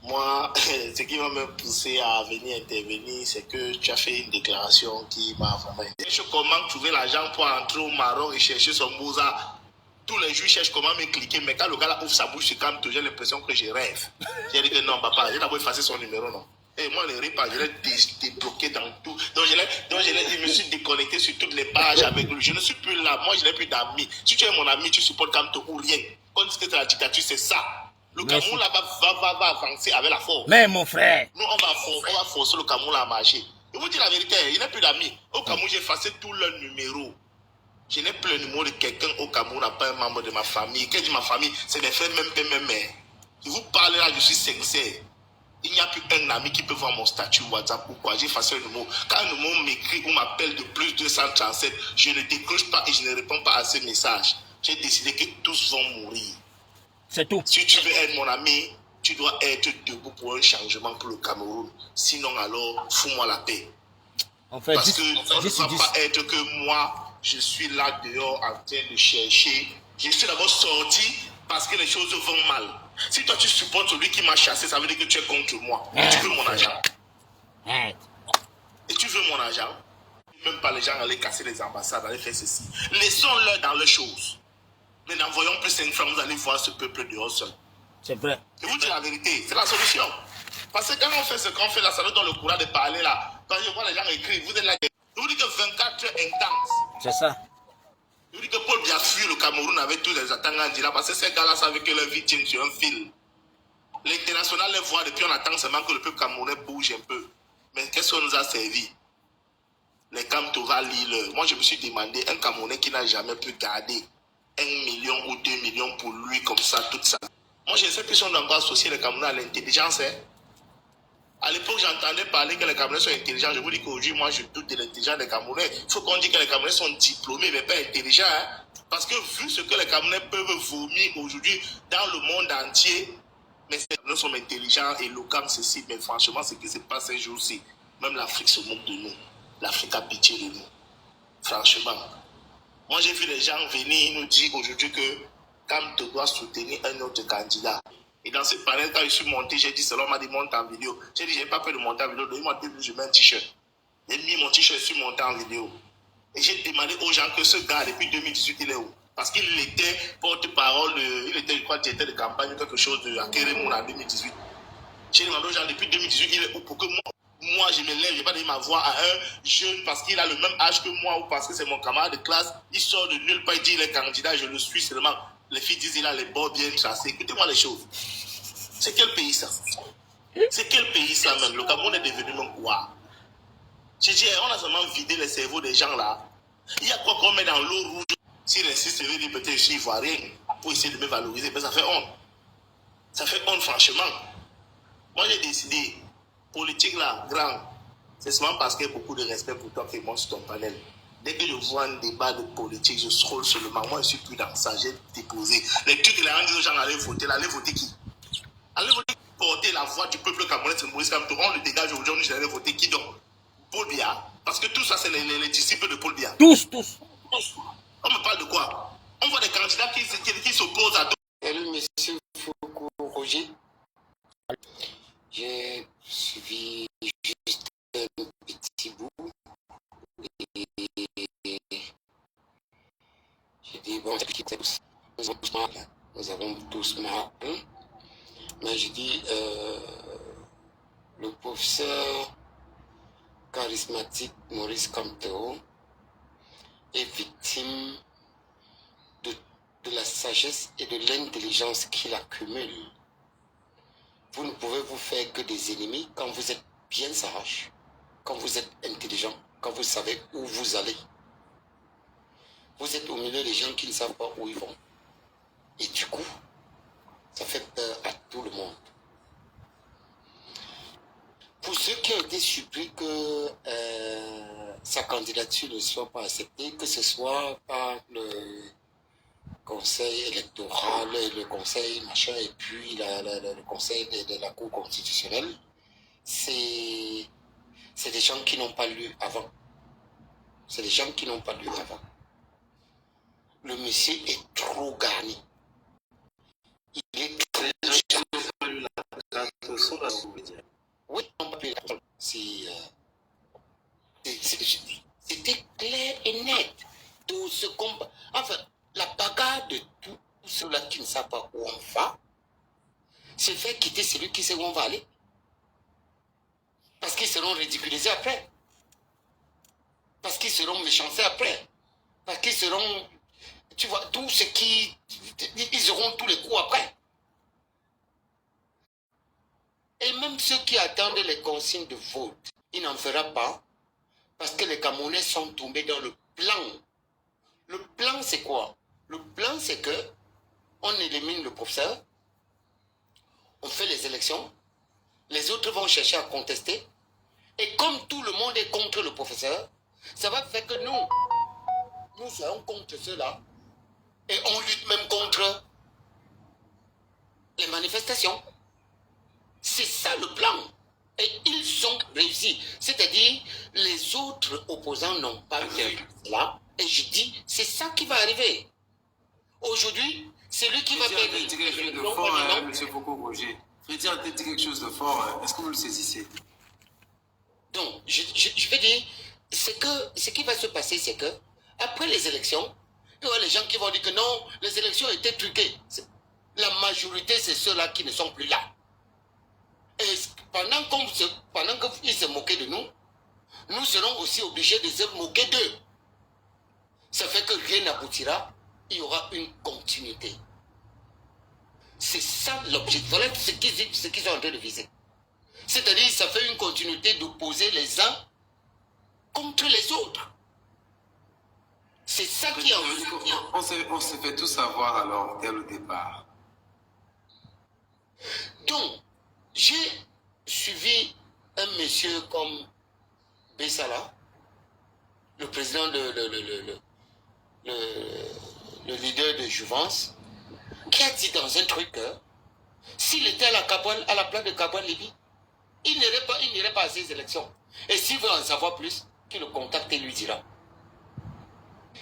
Moi, ce qui va me pousser à venir intervenir, c'est que tu as fait une déclaration qui m'a vraiment intéressé. Comment trouver l'argent pour entrer au Maroc et chercher son Mozart. Tous les jours, je cherche comment me cliquer, mais quand le gars là ouvre sa bouche, j'ai l'impression que je rêve. J'ai dit que non, papa, j'ai d'abord effacé son numéro, non. Et moi, le repas, je l'ai débloqué dans tout. Donc, je me suis déconnecté sur toutes les pages avec lui. Je ne suis plus là. Moi, je n'ai plus d'amis. Si tu es mon ami, tu supportes Kamto ou rien. Quand on dit que c'est la dictature, c'est ça. Le Merci. Cameroun là va avancer avec la force. Mais mon frère. Nous, on va forcer le Cameroun à marcher. Je vous dis la vérité, il n'y a plus d'amis. Au Cameroun, j'ai effacé tous leurs numéros. Je n'ai plus le numéro de quelqu'un au Cameroun, pas un membre de ma famille. Quand je dis ma famille, c'est des frères, même mère. Je vous parle là, je suis sincère. Il n'y a plus un ami qui peut voir mon statut WhatsApp ou quoi. J'ai effacé le numéro. Quand un numéro m'écrit ou m'appelle de plus 237, je ne décroche pas et je ne réponds pas à ces messages. J'ai décidé que tous vont mourir. C'est tout. Si tu veux être mon ami, tu dois être debout pour un changement pour le Cameroun. Sinon, alors, fous-moi la paix. On fait Parce 10, que ça ne 10 va 10. pas être que moi, je suis là dehors en train de chercher. Je suis d'abord sorti parce que les choses vont mal. Si toi tu supportes celui qui m'a chassé, ça veut dire que tu es contre moi. Et tu veux mon argent. Et tu veux mon argent. Même pas les gens aller casser les ambassades, aller faire ceci. Laissons-leur dans les choses. Mais n'envoyons plus 5 francs, vous allez voir ce peuple dehors seul. C'est vrai. Je vous dis la vérité, c'est la solution. Parce que quand on fait ce qu'on fait là, ça nous donne le courage de parler là. Quand je vois les gens écrire, vous êtes là. Je vous dis que 24 heures intenses. C'est ça. Je vous dis que Paul Biya fuit le Cameroun avec tous les attaquants là parce que ces gars-là savent que leur vie tient sur un fil. L'international les voit depuis, on attend seulement que le peuple camerounais bouge un peu. Mais qu'est-ce qu'on nous a servi? Les Camtova Lille. Moi, je me suis demandé, un Camerounais qui n'a jamais pu garder 1 million ou 2 millions pour lui comme ça, toute ça. Moi, je ne sais plus si on doit encore associer les Camerounais à l'intelligence. Hein? À l'époque, j'entendais parler que les Camerounais sont intelligents. Je vous dis qu'aujourd'hui, moi, je doute de l'intelligence des Camerounais. Il faut qu'on dise que les Camerounais sont diplômés, mais pas intelligents. Hein? Parce que vu ce que les Camerounais peuvent vomir aujourd'hui dans le monde entier, mais ces Camerounais sont intelligents, éloquents, ceci. Mais franchement, ce qui se passe ces jours-ci, même l'Afrique se moque de nous. L'Afrique a pitié de nous. Franchement. Moi, j'ai vu les gens venir nous dire aujourd'hui que Camto doit soutenir un autre candidat. Et dans ce panel, quand je suis monté, j'ai dit, cela m'a dit monte en vidéo. J'ai dit, j'ai pas peur de monter en vidéo. Donnez-moi 2 minutes, je mets un t-shirt. J'ai mis mon t-shirt, je suis monté en vidéo. Et j'ai demandé aux gens que ce gars, depuis 2018, il est où? Parce qu'il était porte-parole, il était, je crois, directeur de campagne ou quelque chose de Akeremoun en 2018. J'ai demandé aux gens, depuis 2018, il est où? Pour que moi, je me lève, je n'ai pas donné ma voix à un jeune parce qu'il a le même âge que moi ou parce que c'est mon camarade de classe. Il sort de nulle part, il dit, il est candidat, je le suis seulement. Les filles disent, il a les bords bien tracés. Écoutez-moi les choses. C'est quel pays ça? C'est quel pays ça même? Le Cameroun est devenu même quoi? J'ai dit, on a seulement vidé les cerveaux des gens là. Il y a quoi qu'on met dans l'eau rouge? S'il insiste, il veut dire peut-être je suis ivoirien pour essayer de me valoriser. Mais ça fait honte. Ça fait honte, franchement. Moi, j'ai décidé, politique là, grand, c'est seulement parce qu'il y a beaucoup de respect pour toi qui monte sur ton panel. Dès que je vois un débat de politique, je scrolle seulement. Moi, je suis plus dans ça. J'ai déposé. Les trucs, les gens disent aux gens, allez voter. Allez voter qui? Allez voter, porter la voix du peuple camerounais, c'est Maurice Kamto. On le dégage aujourd'hui, j'allais voter qui donc? Paul Biya. Parce que tout ça, c'est les disciples de Paul Biya. Tous. On me parle de quoi? On voit des candidats qui s'opposent à d'autres. Salut, monsieur Foucault Roger. J'ai suivi juste un petit bout et j'ai dit, bon, nous avons tous mal, mais j'ai dit, le professeur charismatique Maurice Kamto est victime de la sagesse et de l'intelligence qu'il accumule. Vous ne pouvez vous faire que des ennemis quand vous êtes bien sage, quand vous êtes intelligent, quand vous savez où vous allez. Vous êtes au milieu des gens qui ne savent pas où ils vont. Et du coup, ça fait peur à tout le monde. Pour ceux qui ont été surpris que sa candidature ne soit pas acceptée, que ce soit par le conseil électoral, le conseil machin, et puis le conseil de la Cour constitutionnelle, c'est des gens qui n'ont pas lu avant. C'est des gens qui n'ont pas lu avant. Le monsieur est trop garni. Il est très... Oui, on n'a pas lu la c'était clair et net. Tout ce combat... Enfin, la bagarre de tous ceux-là qui ne savent pas où on va, c'est faire quitter celui qui sait où on va aller. Parce qu'ils seront ridiculisés après. Parce qu'ils seront méchancés après. Parce qu'ils seront... Tu vois, tout ce qui... Ils auront tous les coups après. Et même ceux qui attendent les consignes de vote, il n'en fera pas parce que les Camerounais sont tombés dans le plan. Le plan, c'est quoi? Le plan, c'est que on élimine le professeur, on fait les élections, les autres vont chercher à contester, et comme tout le monde est contre le professeur, ça va faire que nous serons contre ceux-là, et on lutte même contre les manifestations. C'est ça le plan. Et ils ont réussi. C'est-à-dire, les autres opposants n'ont pas vu cela. Et je dis, c'est ça qui va arriver. Aujourd'hui, c'est lui qui va perdre. Frédéric a dit quelque chose de fort, M. Foucault Roger. Frédéric a dit quelque chose de fort. Est-ce que vous le saisissez? Donc, je vais dire, ce qui va se passer, c'est que, après les élections, il y aura les gens qui vont dire que non, les élections étaient truquées. La majorité, c'est ceux-là qui ne sont plus là. Et pendant qu'ils se moquaient de nous, nous serons aussi obligés de se moquer d'eux. Ça fait que rien n'aboutira, il y aura une continuité. C'est ça l'objectif. Voilà ce qu'ils sont en train de viser. C'est-à-dire, ça fait une continuité d'opposer les uns contre les autres. C'est ça qui est en fait. On se fait tout savoir alors dès le départ. Donc, j'ai suivi un monsieur comme Bessala, le président le leader de Jouvence, qui a dit dans un truc que s'il était à la place de Kabouane Libye, il n'irait pas à ces élections. Et s'il veut en savoir plus, qu'il le contacte et lui dira.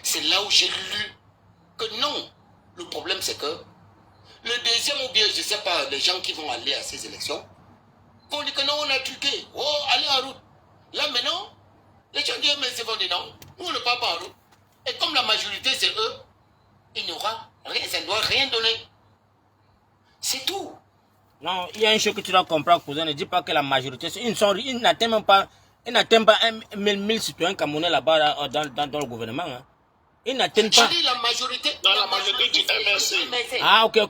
C'est là où j'ai lu que non. Le problème, c'est que le deuxième, ou bien, je ne sais pas, les gens qui vont aller à ces élections, vont dire que non, on a truqué. Oh, allez en route. Là, maintenant, les gens disent, mais c'est bon, non, nous, on ne part pas en route. Et comme la majorité, c'est eux, il n'y aura rien, ça ne doit rien donner. C'est tout. Non, il y a une chose que tu dois comprendre, cousin. Ne dis pas que la majorité, ils n'atteignent même pas, 1000 citoyens camerounais là-bas dans le gouvernement. Hein. Ils n'atteignent pas. Je dis la majorité. Dans la majorité du MRC. Ah, ok. Et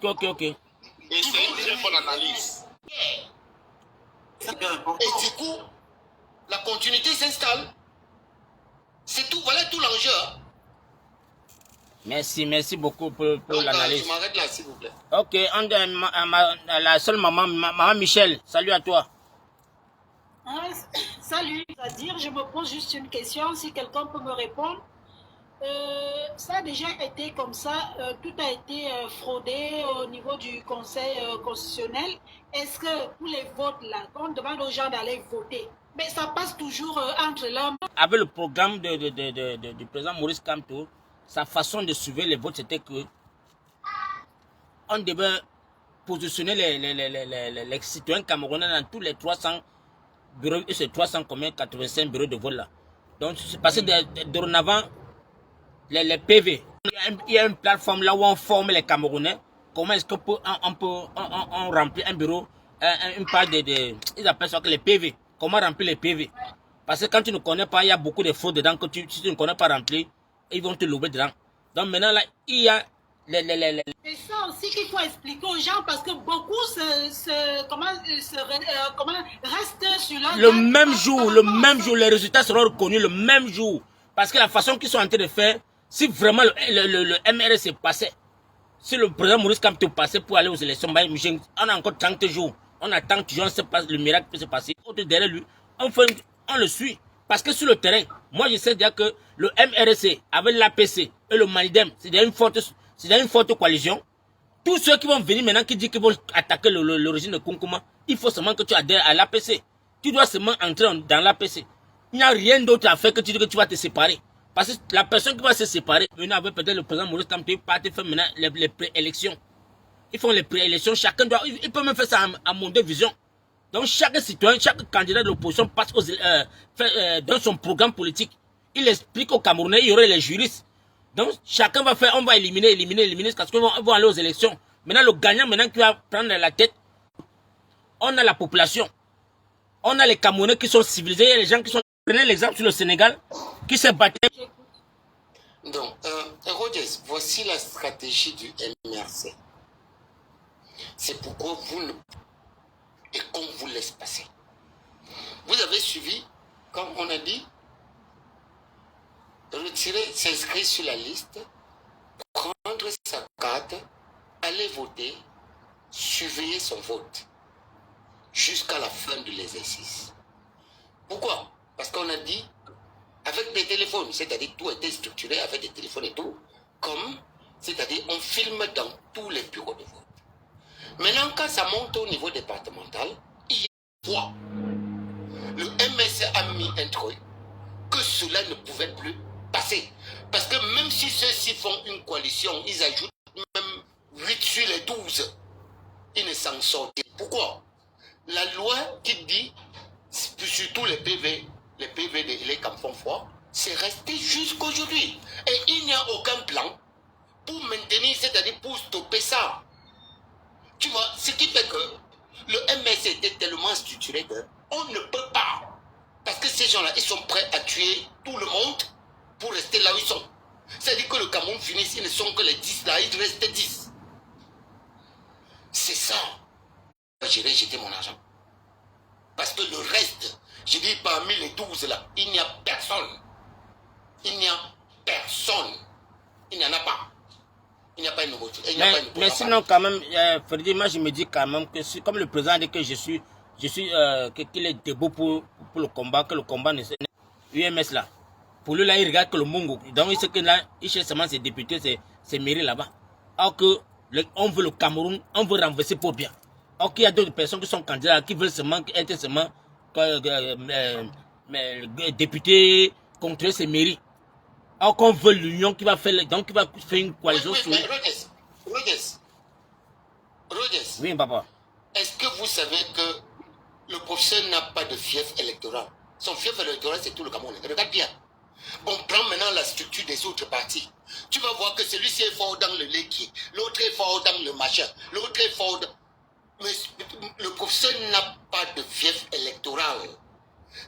c'est une très bonne analyse. Et du coup, la continuité s'installe. C'est tout, voilà tout l'enjeu. Merci beaucoup pour l'analyse. Je m'arrête là, s'il vous plaît. Ok, la seule maman Michel, salut à toi. Salut, c'est-à-dire, je me pose juste une question, si quelqu'un peut me répondre. Ça a déjà été comme ça, tout a été fraudé au niveau du Conseil constitutionnel. Est-ce que pour les votes là, on demande aux gens d'aller voter, mais ça passe toujours entre l'homme. Avec le programme du président Maurice Kamto, sa façon de suivre les votes, c'était que on devait positionner les citoyens camerounais dans tous les 300 bureaux, et c'est 385 bureaux de vote là. Donc c'est passé dorénavant les PV. Il y a une plateforme là où on forme les Camerounais. Comment est-ce qu'on remplit un bureau, une page ils appellent ça que les PV. Comment remplir les PV? Parce que quand tu ne connais pas, il y a beaucoup de fraudes dedans que si tu ne connais pas remplir, ils vont te louer dedans. Donc maintenant là, il y a C'est ça aussi qu'il faut expliquer aux gens parce que beaucoup restent sur la... Le même jour, les résultats seront reconnus le même jour. Parce que la façon qu'ils sont en train de faire, si vraiment le MRC passait, si le président Maurice Kamto passait pour aller aux élections, on a encore 30 jours. On attend toujours, on ne sait pas, le miracle peut se passer. Derrière lui, on le suit. Parce que sur le terrain, moi je sais déjà que le MRC avec l'APC et le Manidem, c'est une forte coalition. Tous ceux qui vont venir maintenant qui disent qu'ils vont attaquer le régime de Konkoma, il faut seulement que tu adhères à l'APC. Tu dois seulement entrer dans l'APC. Il n'y a rien d'autre à faire que tu dis que tu vas te séparer. Parce que la personne qui va se séparer, maintenant avec peut-être le président Maurice Kamto, il part faire maintenant les préélections. Ils font les préélections, chacun doit, il peut même faire ça à mon deux vision. Donc chaque citoyen, chaque candidat de l'opposition passe dans son programme politique. Il explique aux Camerounais, il y aurait les juristes. Donc chacun va faire, on va éliminer, parce qu'ils vont aller aux élections. Maintenant le gagnant, maintenant qui va prendre la tête, on a la population. On a les Camerounais qui sont civilisés, il y a les gens qui sont... Prenez l'exemple sur le Sénégal, qui s'est battu. Donc, Rogers, voici la stratégie du MRC. C'est pourquoi et qu'on vous laisse passer. Vous avez suivi, comme on a dit, retirer, s'inscrire sur la liste, prendre sa carte, aller voter, surveiller son vote jusqu'à la fin de l'exercice. Pourquoi? Parce qu'on a dit, avec des téléphones, c'est-à-dire tout était structuré avec des téléphones et tout, comme, c'est-à-dire on filme dans tous les bureaux de vote. Maintenant, quand ça monte au niveau départemental, il y a quoi? Le MS a mis un truc que cela ne pouvait plus passer. Parce que même si ceux-ci font une coalition, ils ajoutent même 8 sur les 12. Ils ne s'en sortent. Pourquoi? La loi qui dit, surtout les PV les campons froids, c'est resté jusqu'aujourd'hui. Et il n'y a aucun plan pour maintenir, c'est-à-dire pour stopper ça. Tu vois, ce qui fait que le MS était tellement structuré qu'on ne peut pas. Parce que ces gens-là, ils sont prêts à tuer tout le monde pour rester là où ils sont. C'est-à-dire que le Cameroun finisse, ils ne sont que les 10 là, il reste 10. C'est ça. J'irai jeter mon argent. Parce que le reste, je dis parmi les 12 là, il n'y a personne. Il n'y a personne. Il n'y en a pas. Il n'y a pas une nouveauté. Mais sinon, quand même, Freddy, moi je me dis quand même que comme le président dit que qu'il est debout pour le combat, que le combat ne UMS là. Pour lui là, il regarde que le Mongo. Donc il sait que là, il cherche seulement ses députés, ses mairies là-bas. Alors que on veut le Cameroun, on veut renverser pour bien. Alors qu'il y a d'autres personnes qui sont candidats, qui veulent seulement être seulement députés contre ces mairies. Alors qu'on veut l'union qui va faire, donc qui va faire une coalition sur... Rogers. Oui, papa. Est-ce que vous savez que le professeur n'a pas de fief électoral? Son fief électoral, c'est tout le Cameroun. Regarde bien. Bon, prends maintenant la structure des autres partis. Tu vas voir que celui-ci est fort dans le léquier, l'autre est fort dans le machin, l'autre est fort dans... Mais le professeur n'a pas de fief électoral.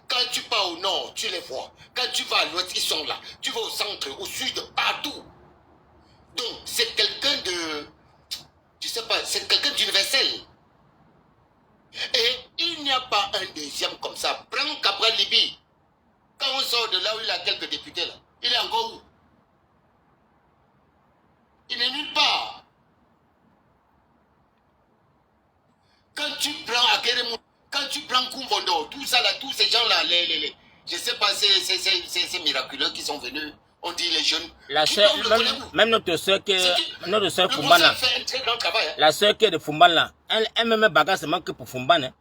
Quand tu pars au nord, tu les vois. Quand tu vas à l'ouest, ils sont là. Tu vas au centre, au sud, partout. Donc, c'est quelqu'un de... Je sais pas, c'est quelqu'un d'universel. Et il n'y a pas un deuxième comme ça. Prends Cabral Libi. Quand on sort de là où il a quelques députés, là, il est encore où? Il n'est nulle part. Quand tu prends Akeremou, quand tu prends Kumbondo, tout ça là, tous ces gens-là, je ne sais pas, ces miraculeux qui sont venus, on dit les jeunes. La soeur, même notre soeur Fumbana, la soeur qui est de Fumbana, elle même bagarre seulement que pour Fumbana.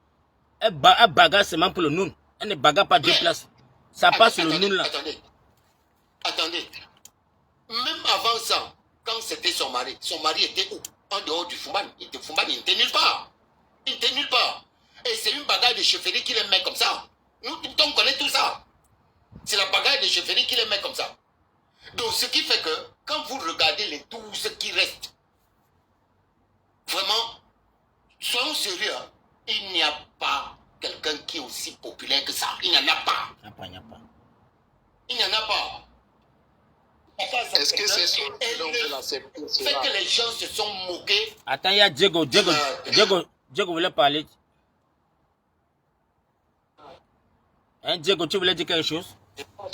Elle bagarre seulement pour le Noun. Elle ne bagarre pas deux places. Ça passe sur le Noun là. Attendez. Même avant ça, quand c'était son mari était où? En dehors du Fumbana. Il n'était nulle part. Il n'était nulle part. Et c'est une bagarre de chefferie qui les met comme ça. Nous, on connaît tout ça. C'est la bagarre de chefferie qui les met comme ça. Donc, ce qui fait que, quand vous regardez les 12 qui restent, vraiment, soyons sérieux, hein, il n'y a pas quelqu'un qui est aussi populaire que ça. Il n'y en a pas. Il n'y en a pas. Est-ce que c'est son nom de la fait que les gens se sont moqués. Attends, il y a Diego voulait parler. Hein, Diego, tu voulais dire quelque chose?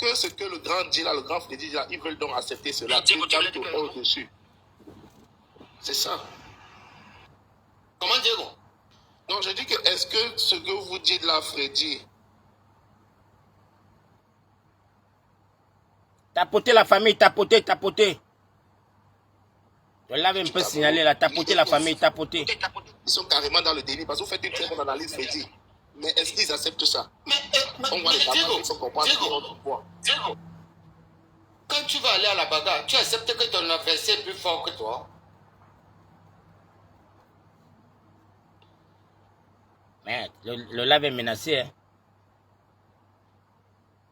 Que ce que le grand dit là, le grand Freddy dit là, ils veulent donc accepter cela. Diego, tu voulais dire au-dessus. C'est ça. Comment Diego? Donc je dis que est-ce que ce que vous dites là, Freddy, tapoter la famille, tapoter. Je l'avais un peu signalé là, tapoter la famille, tapoter. Ils sont carrément dans le déni parce que vous faites une très bonne analyse, Freddy. Mais est-ce qu'ils acceptent ça? On voit les Camerounais qui sont comprendre Diego, quand tu vas aller à la bagarre, tu acceptes que ton adversaire est plus fort que toi? Mais le l'avait menacé. Hein.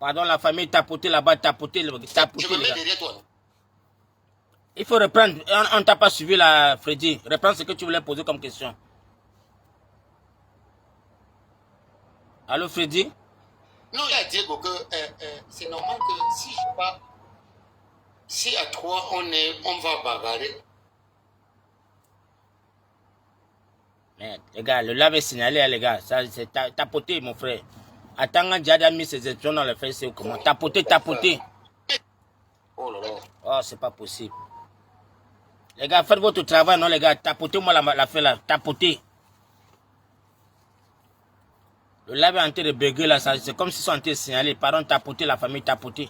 Pardon, la famille tapoter là-bas, tapoter. Je me mets derrière toi. Il faut reprendre. On ne t'a pas suivi là, Freddy. Reprends ce que tu voulais poser comme question. Allô, Freddy? Non, il y a Diego que c'est normal que si je pas, si à 3 on va bagarrer, Merde, les gars, le lave est signalé, hein, les gars. Ça, c'est tapoté, mon frère. Attends, Djad a mis ses élections dans le Facebook. Comment tapoter, tapoter. Oh là là. Oh, c'est pas possible. Les gars, faites votre travail, non, les gars. Tapotez-moi la feuille là. Tapotez. Le lave est en train de bugger là. C'est comme s'ils sont en train de signaler. Pardon, tapoter la famille, tapoter.